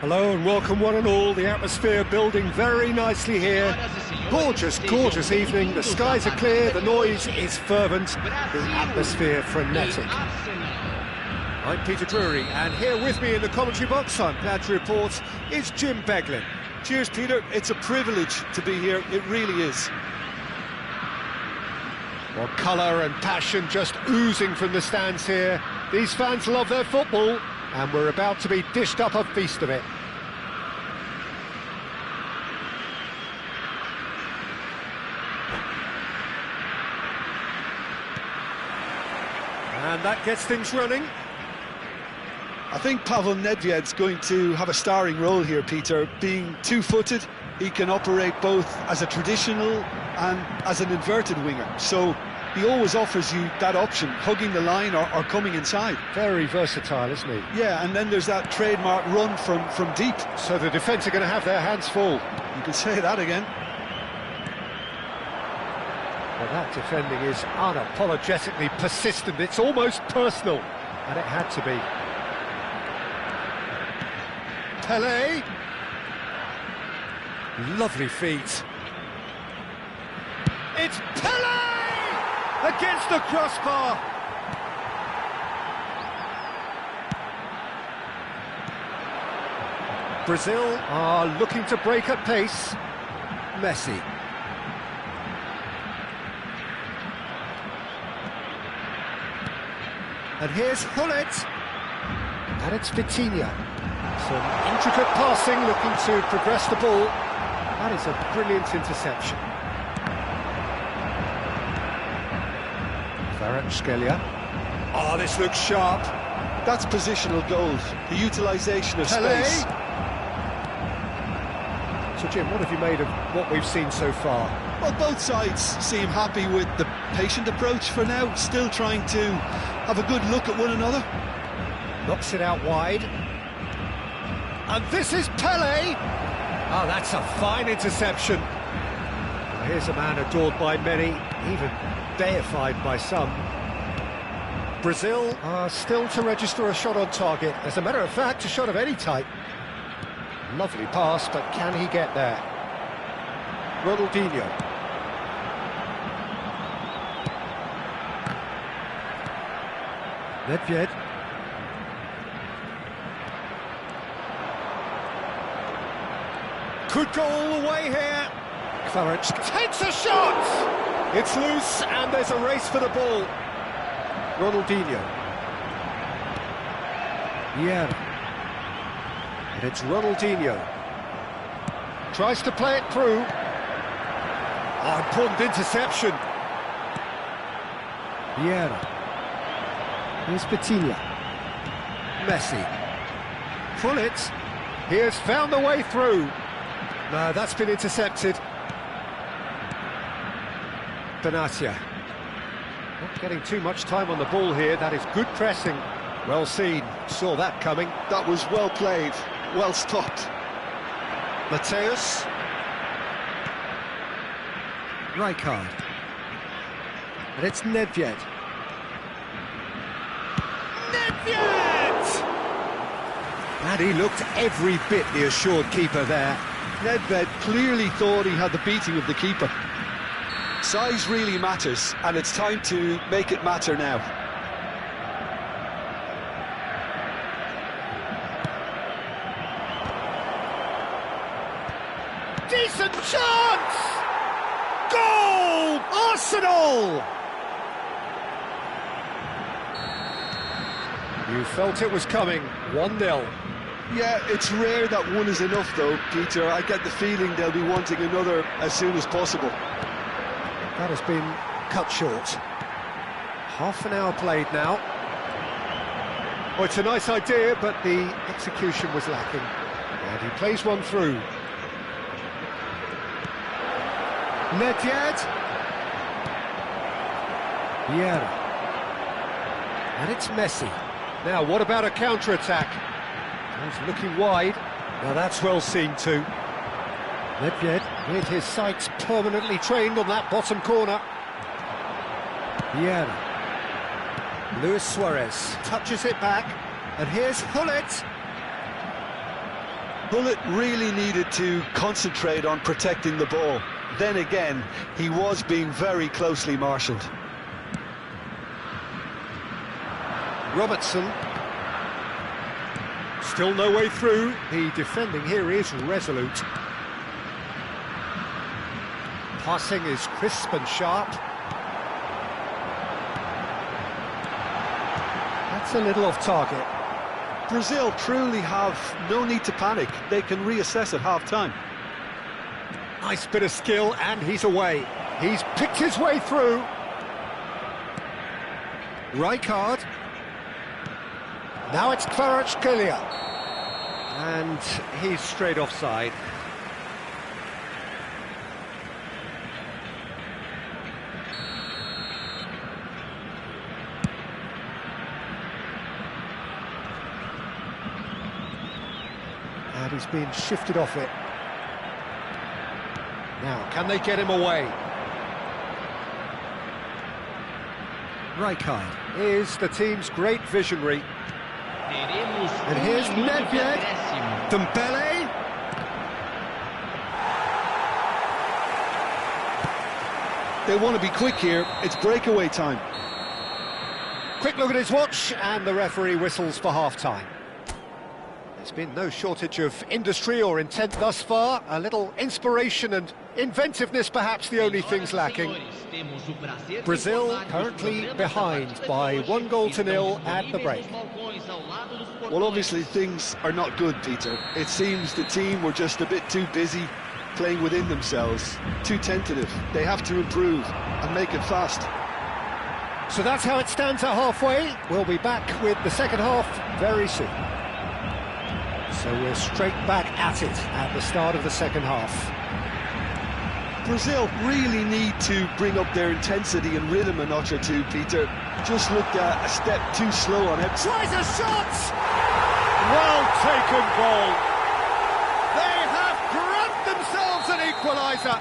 Hello and welcome one and all. The atmosphere building very nicely here. Gorgeous, gorgeous evening. The skies are clear, the noise is fervent, the atmosphere frenetic. I'm Peter Drury, and here with me in the commentary box, I'm glad to report, is Jim Beglin. Cheers, Peter. It's a privilege to be here. It really is. Well, colour and passion just oozing from the stands here. These fans love their football, and we're about to be dished up a feast of it. And that gets things running. I think Pavel Nedved's going to have a starring role here, Peter. Being two-footed, he can operate both as a traditional and as an inverted winger. So he always offers you that option, hugging the line or coming inside. Very versatile, isn't he? Yeah, and then there's that trademark run from deep. So the defence are going to have their hands full. You can say that again. Well, that defending is unapologetically persistent. It's almost personal, and it had to be. Pelé. Lovely feet. It's Pelé! Against the crossbar. Brazil are looking to break at pace. Messi. And here's Hullet. And it's Vitinha. Some intricate passing, looking to progress the ball. That is a brilliant interception. Kvaratskhelia. Oh, this looks sharp. That's positional goals, the utilisation of Pelé. space. So, Jim, what have you made of what we've seen so far? Well, both sides seem happy with the patient approach for now, still trying to have a good look at one another. Knocks it out wide. And this is Pelé! Oh, that's a fine interception. Well, here's a man adored by many, even deified by some. Brazil are still to register a shot on target. As a matter of fact, a shot of any type. Lovely pass, but can he get there? Ronaldinho. Nedved. Could go all the way here. Kvaratskhelia takes a shot! It's loose, and there's a race for the ball. Ronaldinho. Yeah. And it's Ronaldinho. Tries to play it through. Oh, important interception. Vieira. Here's Vitinha. Messi. Hullet. He has found the way through. No, that's been intercepted. Benatia. Not getting too much time on the ball here. That is good pressing. Well seen. Saw that coming. That was well played, well stopped. Mateus. Rijkaard. And it's Nedved. Nedved! And he looked every bit the assured keeper there. Nedved clearly thought he had the beating of the keeper. Size really matters, and it's time to make it matter now. Decent chance! Goal! Arsenal! You felt it was coming. 1-0. Yeah, it's rare that one is enough though, Peter. I get the feeling they'll be wanting another as soon as possible. That has been cut short. Half an hour played now. Well, it's a nice idea, but the execution was lacking. And he plays one through. Nedved. Vieira. And it's Messi. Now, what about a counter-attack? He's looking wide. Now, that's well seen too. Nedved, with his sights permanently trained on that bottom corner. Vieira. Luis Suarez touches it back. And here's Hullet. Bullet really needed to concentrate on protecting the ball. Then again, he was being very closely marshalled. Robertson. Still no way through. The defending here is resolute. Passing is crisp and sharp. That's a little off target. Brazil truly have no need to panic. They can reassess at half-time. Nice bit of skill, and he's away. He's picked his way through. Rijkaard. Now it's Kvaratskhelia. And he's straight offside. And he's being shifted off it. Now, can they get him away? Rijkaard is the team's great visionary. And here's Nedved. Dembele. They want to be quick here. It's breakaway time. Quick look at his watch, and the referee whistles for half-time. There's been no shortage of industry or intent thus far. A little inspiration and inventiveness, perhaps the only things lacking. Brazil currently behind by 1-0 at the break. Well, obviously things are not good, Peter. It seems the team were just a bit too busy playing within themselves, too tentative. They have to improve and make it fast. So that's how it stands at halfway. We'll be back with the second half very soon. So we're straight back at it at the start of the second half. Brazil really need to bring up their intensity and rhythm a notch or two, Peter. Just looked a step too slow on it. Tries a shot! Well taken goal. They have grabbed themselves an equaliser.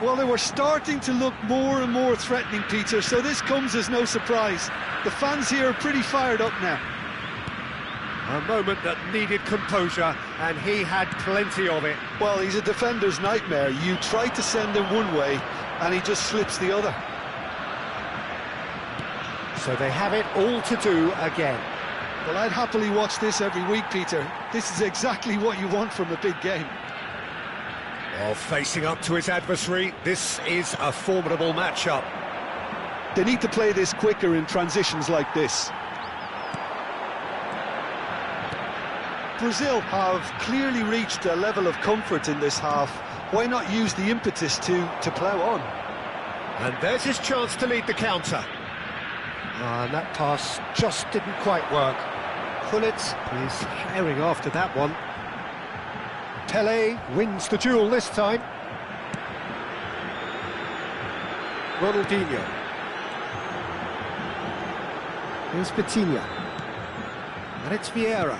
Well, they were starting to look more and more threatening, Peter, so this comes as no surprise. The fans here are pretty fired up now. A moment that needed composure, and he had plenty of it. Well, he's a defender's nightmare. You try to send him one way, and he just slips the other. So they have it all to do again. Well, I'd happily watch this every week, Peter. This is exactly what you want from a big game. Well, facing up to his adversary, this is a formidable matchup. They need to play this quicker in transitions like this. Brazil have clearly reached a level of comfort in this half. Why not use the impetus to plough on? And there's his chance to lead the counter. And that pass just didn't quite work. Gullit is herring after that one. Pele wins the duel this time. Ronaldinho. Here's Vitinha. And it's Vieira.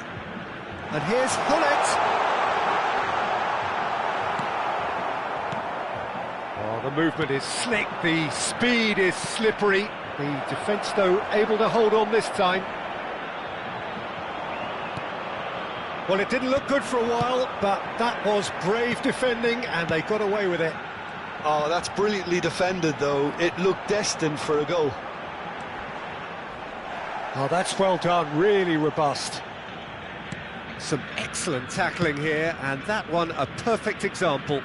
And here's Gullit. Oh, the movement is slick, the speed is slippery. The defence, though, able to hold on this time. Well, it didn't look good for a while, but that was brave defending, and they got away with it. Oh, that's brilliantly defended, though. It looked destined for a goal. Oh, that's well done, really robust. Some excellent tackling here, and that one a perfect example.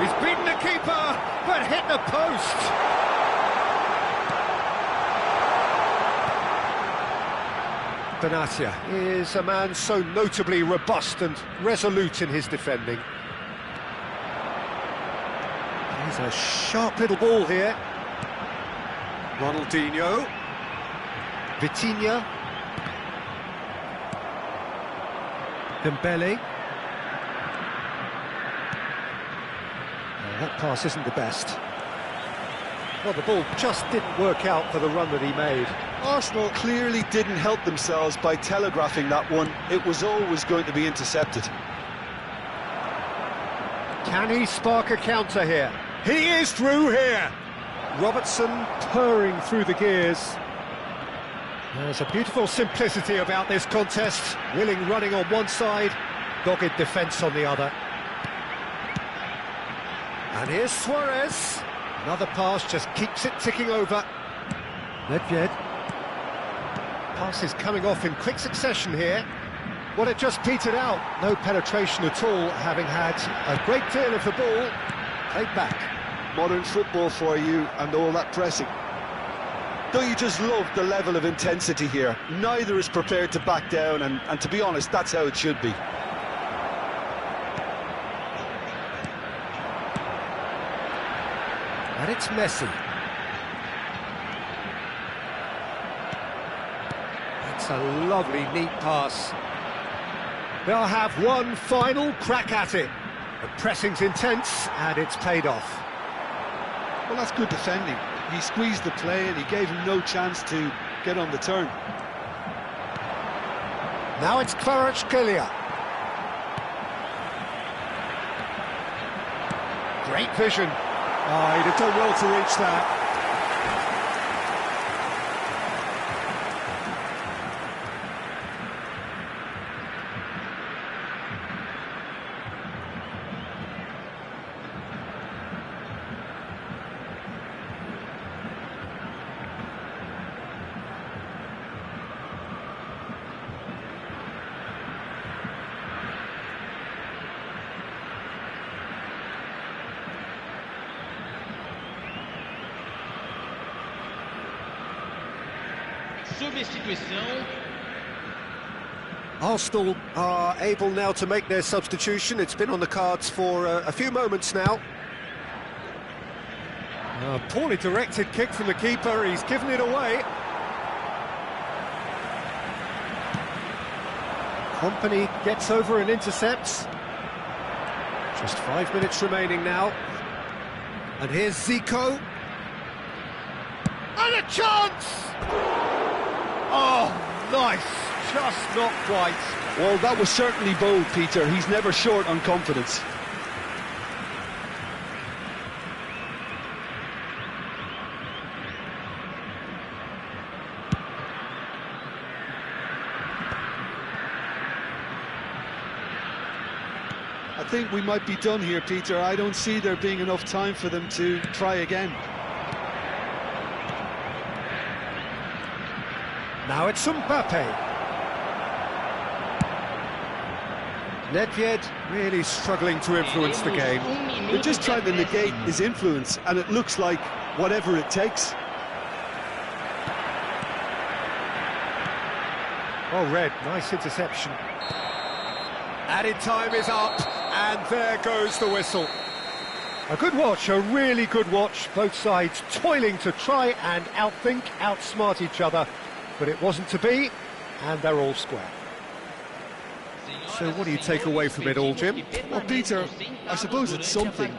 He's beaten the keeper, but hit the post. Benatia is a man so notably robust and resolute in his defending. He's a sharp little ball here. Ronaldinho. Vitinha. Dembele. That pass isn't the best. Well, the ball just didn't work out for the run that he made. Arsenal clearly didn't help themselves by telegraphing that one. It was always going to be intercepted. Can he spark a counter here? He is through here! Robertson purring through the gears. There's a beautiful simplicity about this contest. Willing running on one side, dogged defence on the other. And here's Suarez. Another pass just keeps it ticking over. Nedved. Pass is coming off in quick succession here. Well, it just petered out. No penetration at all, having had a great deal of the ball played back. Modern football for you and all that pressing. Don't you just love the level of intensity here? Neither is prepared to back down, and to be honest, that's how it should be. And it's Messi. That's a lovely, neat pass. They'll have one final crack at it. The pressing's intense, and it's paid off. Well, that's good defending. He squeezed the play and he gave him no chance to get on the turn. Now it's Kvaratskhelia. Great vision. Oh, he'd have done well to reach that. Substituição. Arsenal are able now to make their substitution. It's been on the cards for a few moments now. A poorly directed kick from the keeper, he's given it away. Company gets over and intercepts. Just 5 minutes remaining now. And here's Zico. And a chance! Oh, nice. Just not quite. Well, that was certainly bold, Peter. He's never short on confidence. I think we might be done here, Peter. I don't see there being enough time for them to try again. Now it's Mbappe. Nedved really struggling to influence the game. They're just trying to negate his influence, and it looks like whatever it takes. Well read, nice interception. Added time is up, and there goes the whistle. A good watch, a really good watch. Both sides toiling to try and outthink, outsmart each other. But it wasn't to be, and they're all square. So what do you take away from it all, Jim? Well, Peter, I suppose it's something.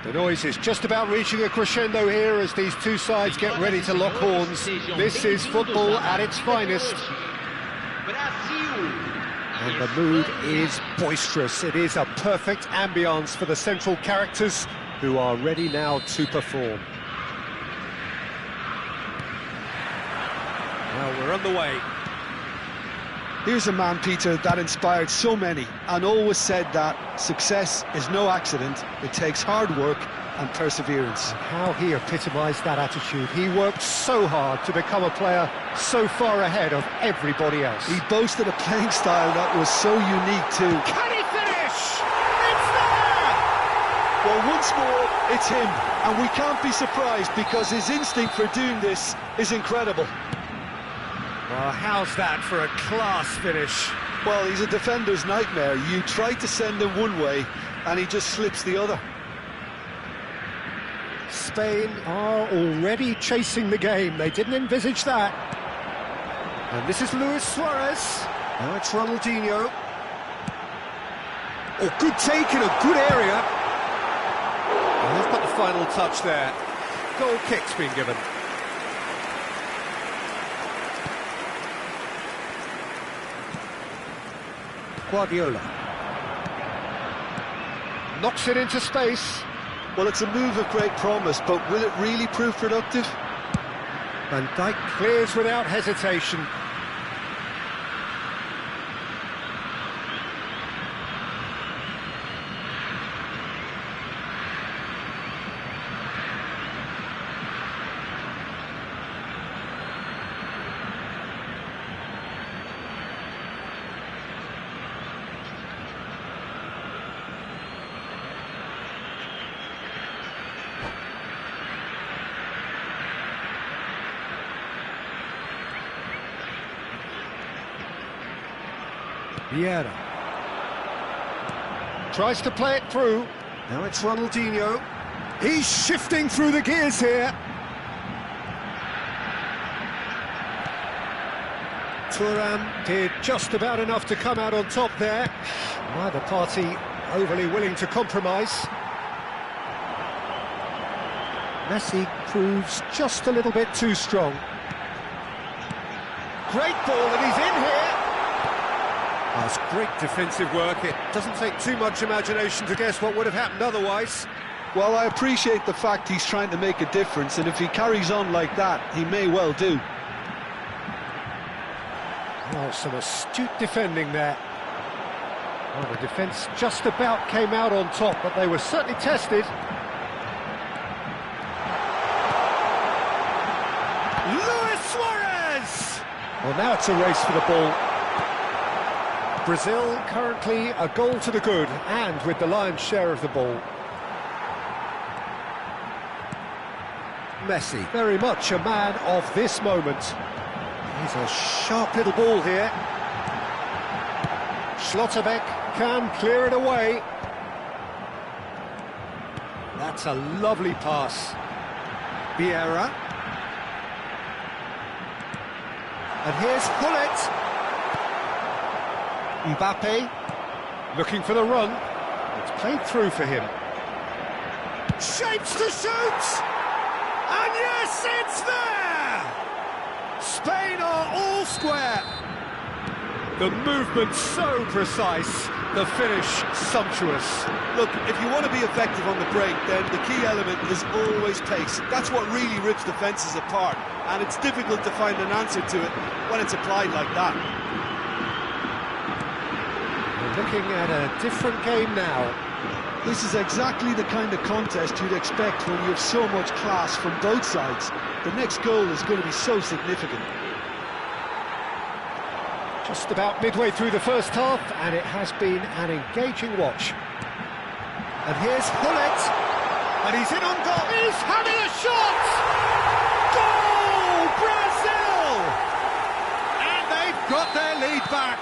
The noise is just about reaching a crescendo here as these two sides get ready to lock horns. This is football at its finest. And the mood is boisterous. It is a perfect ambience for the central characters who are ready now to perform. Well, we're on the way. Here's a man, Peter, that inspired so many and always said that success is no accident. It takes hard work and perseverance. How he epitomised that attitude. He worked so hard to become a player so far ahead of everybody else. He boasted a playing style that was so unique too. Can he finish? It's there! Well, once more, it's him, and we can't be surprised because his instinct for doing this is incredible. Well, how's that for a class finish? Well, he's a defender's nightmare. You try to send him one way, and he just slips the other. Spain are already chasing the game. They didn't envisage that. And this is Luis Suarez. Now it's Ronaldinho. Oh, good take in a good area. And they've got the final touch there. Goal kick's been given. Guardiola. Knocks it into space. Well, it's a move of great promise, but will it really prove productive? Van Dijk clears without hesitation. Vieira tries to play it through. Now it's Ronaldinho. He's shifting through the gears here. Thuram did just about enough to come out on top there. Neither party overly willing to compromise. Messi proves just a little bit too strong. Great ball, and he's in here. That's great defensive work. It doesn't take too much imagination to guess what would have happened otherwise. Well, I appreciate the fact he's trying to make a difference, and if he carries on like that, he may well do. Oh, some astute defending there. Well, the defence just about came out on top, but they were certainly tested. Luis Suarez! Well, now it's a race for the ball. Brazil currently a goal to the good, and with the lion's share of the ball. Messi, very much a man of this moment. He's a sharp little ball here. Schlotterbeck can clear it away. That's a lovely pass. Vieira. And here's Hullet. Mbappe, looking for the run. It's played through for him. Shapes to shoot! And yes, it's there! Spain are all square. The movement so precise, the finish sumptuous. Look, if you want to be effective on the break, then the key element is always pace. That's what really rips defences apart, and it's difficult to find an answer to it when it's applied like that. Looking at a different game now. This is exactly the kind of contest you'd expect when you have so much class from both sides. The next goal is going to be so significant. Just about midway through the first half, and it has been an engaging watch. And here's Hullet, and he's in on goal. He's having a shot! Goal, Brazil! And they've got their lead back.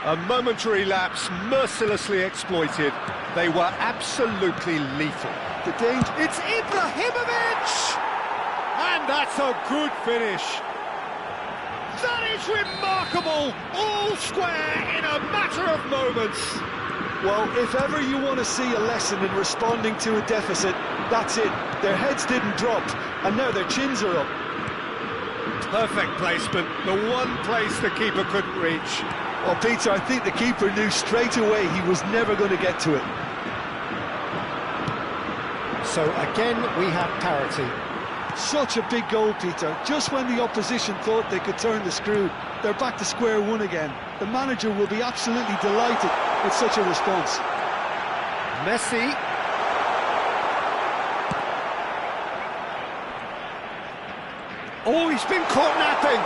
A momentary lapse, mercilessly exploited. They were absolutely lethal. The danger... It's Ibrahimovic! And that's a good finish. That is remarkable! All square in a matter of moments. Well, if ever you want to see a lesson in responding to a deficit, that's it. Their heads didn't drop, and now their chins are up. Perfect placement, the one place the keeper couldn't reach. Well, Peter, I think the keeper knew straight away he was never going to get to it. So again, we have parity. Such a big goal, Peter. Just when the opposition thought they could turn the screw, they're back to square one again. The manager will be absolutely delighted with such a response. Messi. Oh, he's been caught napping.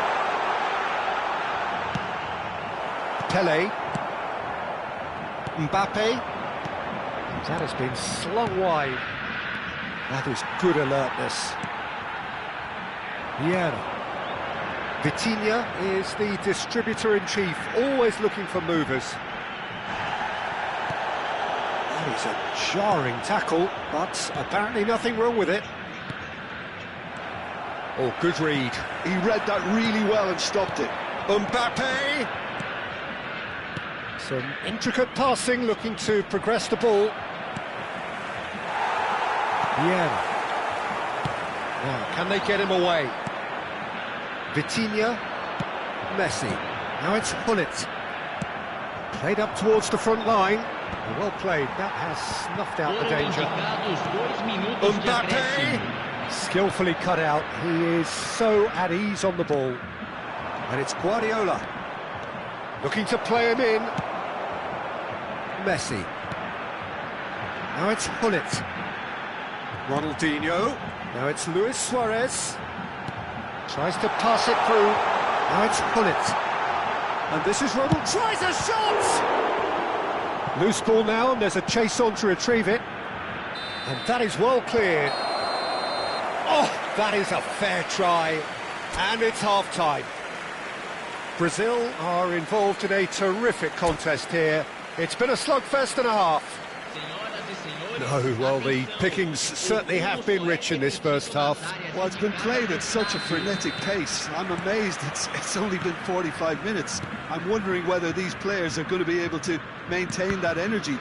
Pele. Mbappe. That has been slung wide. That is good alertness. Vieira. Vitinha is the distributor-in-chief, always looking for movers. That is a jarring tackle, but apparently nothing wrong with it. Oh, good read. He read that really well and stopped it. Mbappe! Some intricate passing, looking to progress the ball. Vieira. Now, can they get him away? Vitinha, Messi. Now it's Hullet. Played up towards the front line. Well played. That has snuffed out the danger. Mbappe! Skillfully cut out. He is so at ease on the ball. And it's Guardiola. Looking to play him in. Messi. Now it's Hullet. Ronaldinho. Now it's Luis Suarez. Tries to pass it through. Now it's Hullet. And this is Ronald. Tries a shot! Loose ball now, and there's a chase on to retrieve it. And that is well cleared. Oh, that is a fair try. And it's half-time. Brazil are involved in a terrific contest here. It's been a slugfest and a half. No, well, the pickings certainly have been rich in this first half. Well, it's been played at such a frenetic pace. I'm amazed it's only been 45 minutes. I'm wondering whether these players are going to be able to maintain that energy.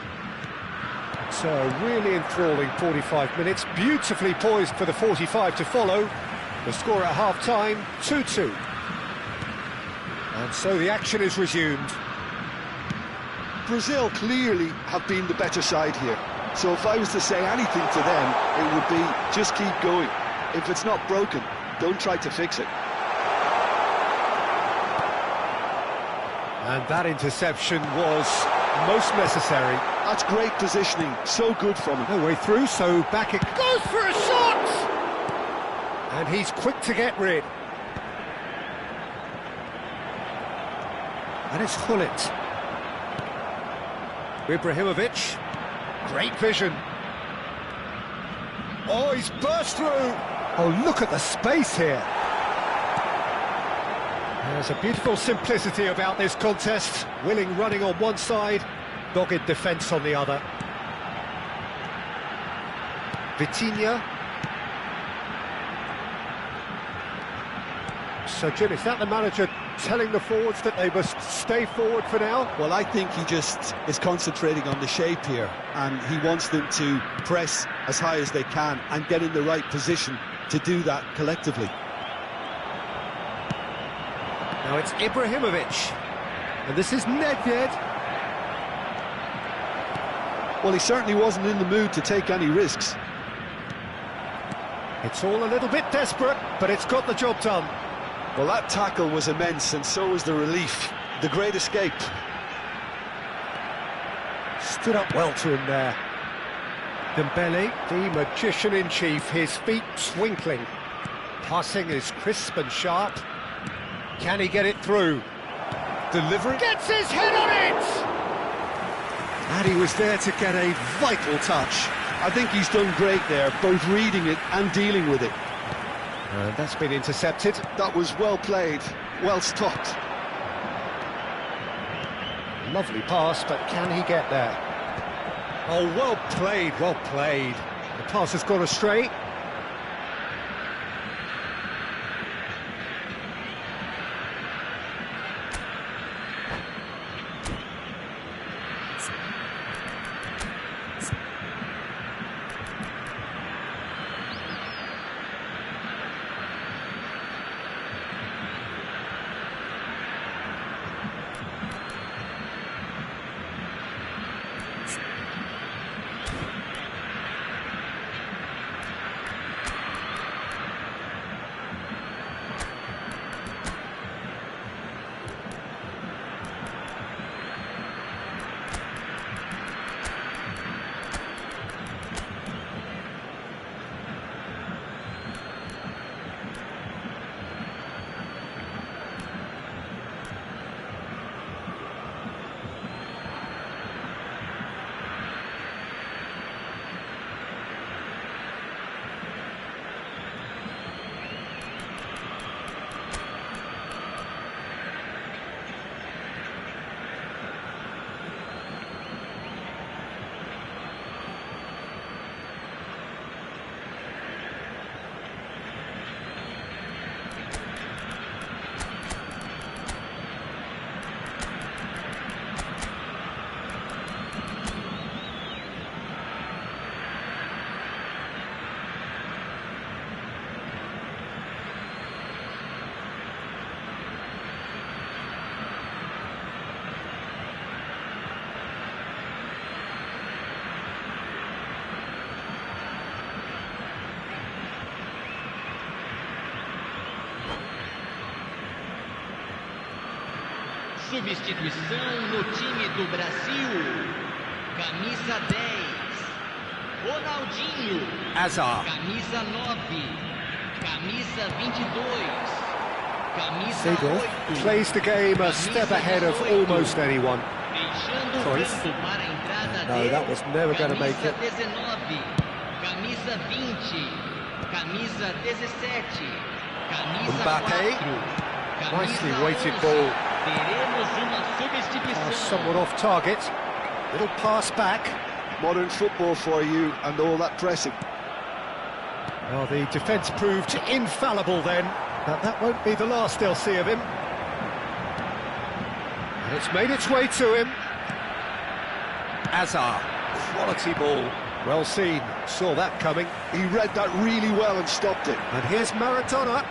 It's a really enthralling 45 minutes, beautifully poised for the 45 to follow. The score at half-time, 2-2. And so the action is resumed. Brazil clearly have been the better side here. So if I was to say anything to them, it would be just keep going. If it's not broken, don't try to fix it. And that interception was most necessary. That's great positioning, so good from him. No way through, so back it goes for a shot! And he's quick to get rid. And it's Hullet. Ibrahimovic. Great vision. Oh, he's burst through. Oh, look at the space here. There's a beautiful simplicity about this contest. Willing running on one side, dogged defence on the other. Vitinha. So, Jim, is that the manager telling the forwards that they must stay forward for now? Well, I think he just is concentrating on the shape here, and he wants them to press as high as they can and get in the right position to do that collectively. Now it's Ibrahimovic, and this is Nedved. Well, he certainly wasn't in the mood to take any risks. It's all a little bit desperate, but it's got the job done. Well, that tackle was immense, and so was the relief. The great escape. Stood up well to him there. Dembele, the magician-in-chief, his feet twinkling. Passing is crisp and sharp. Can he get it through? Delivering. Gets his head on it! And he was there to get a vital touch. I think he's done great there, both reading it and dealing with it. And that's been intercepted. That was well played, well stopped. Lovely pass, but can he get there? Oh, well played, well played. The pass has gone astray. Substituição no time do Brasil. Camisa 10, Ronaldinho. Hazard. Camisa 9, camisa 22, camisa Seedorf 8. plays the game a step ahead of almost anyone. Deixando o Cruyff. campo para a entrada No, dele. that was never going to make Camisa it. 19, camisa 20, camisa 17, camisa Mbappe. 4, Nicely camisa weighted 11. ball. Teremos uma substituição. Somewhat off target. Little pass back. Modern football for you and all that pressing. Well, the defence proved infallible then, but that won't be the last they'll see of him. And it's made its way to him. Hazard, quality ball. Well seen, saw that coming. He read that really well and stopped it. And here's Maradona.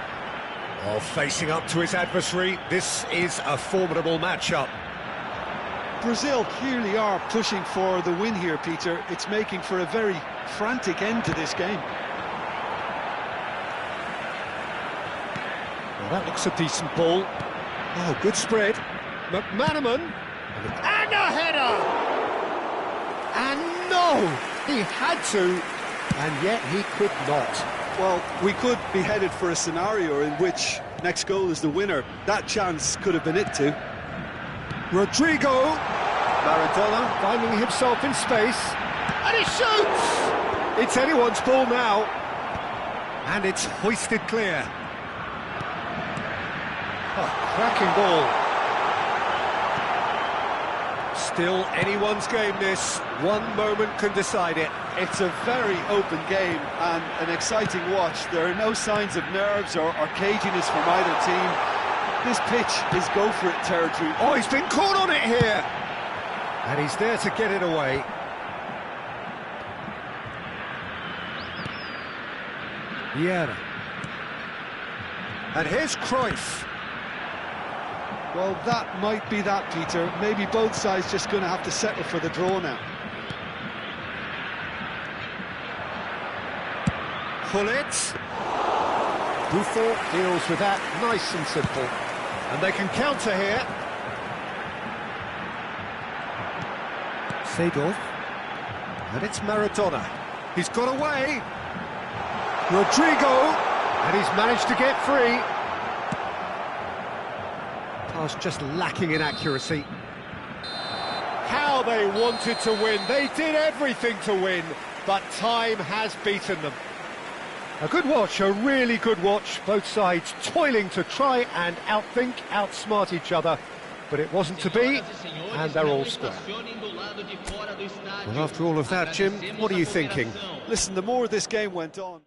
Oh, facing up to his adversary, this is a formidable matchup. Brazil clearly are pushing for the win here, Peter. It's making for a very frantic end to this game. Well, that looks a decent ball. Oh, good spread. McManaman. And a header! And no! He had to, and yet he could not. Well, we could be headed for a scenario in which next goal is the winner. That chance could have been it too. Rodrigo. Maradona finding himself in space. And he shoots! It's anyone's ball now. And it's hoisted clear. Oh, cracking ball. Still anyone's game, this. One moment can decide it. It's a very open game and an exciting watch. There are no signs of nerves or caginess from either team. This pitch is go-for-it territory. Oh, he's been caught on it here! And he's there to get it away. Vieira. And here's Cruyff. Well, that might be that, Peter. Maybe both sides just going to have to settle for the draw now. Gullit. Buffon deals with that nice and simple. And they can counter here. Seedorf. And it's Maradona. He's got away. Rodrigo. And he's managed to get free. Pass just lacking in accuracy. How they wanted to win. They did everything to win, but time has beaten them. A good watch, a really good watch. Both sides toiling to try and outthink, outsmart each other. But it wasn't to be, and they're all square. Well, after all of that, Jim, what are you thinking? Listen, the more this game went on...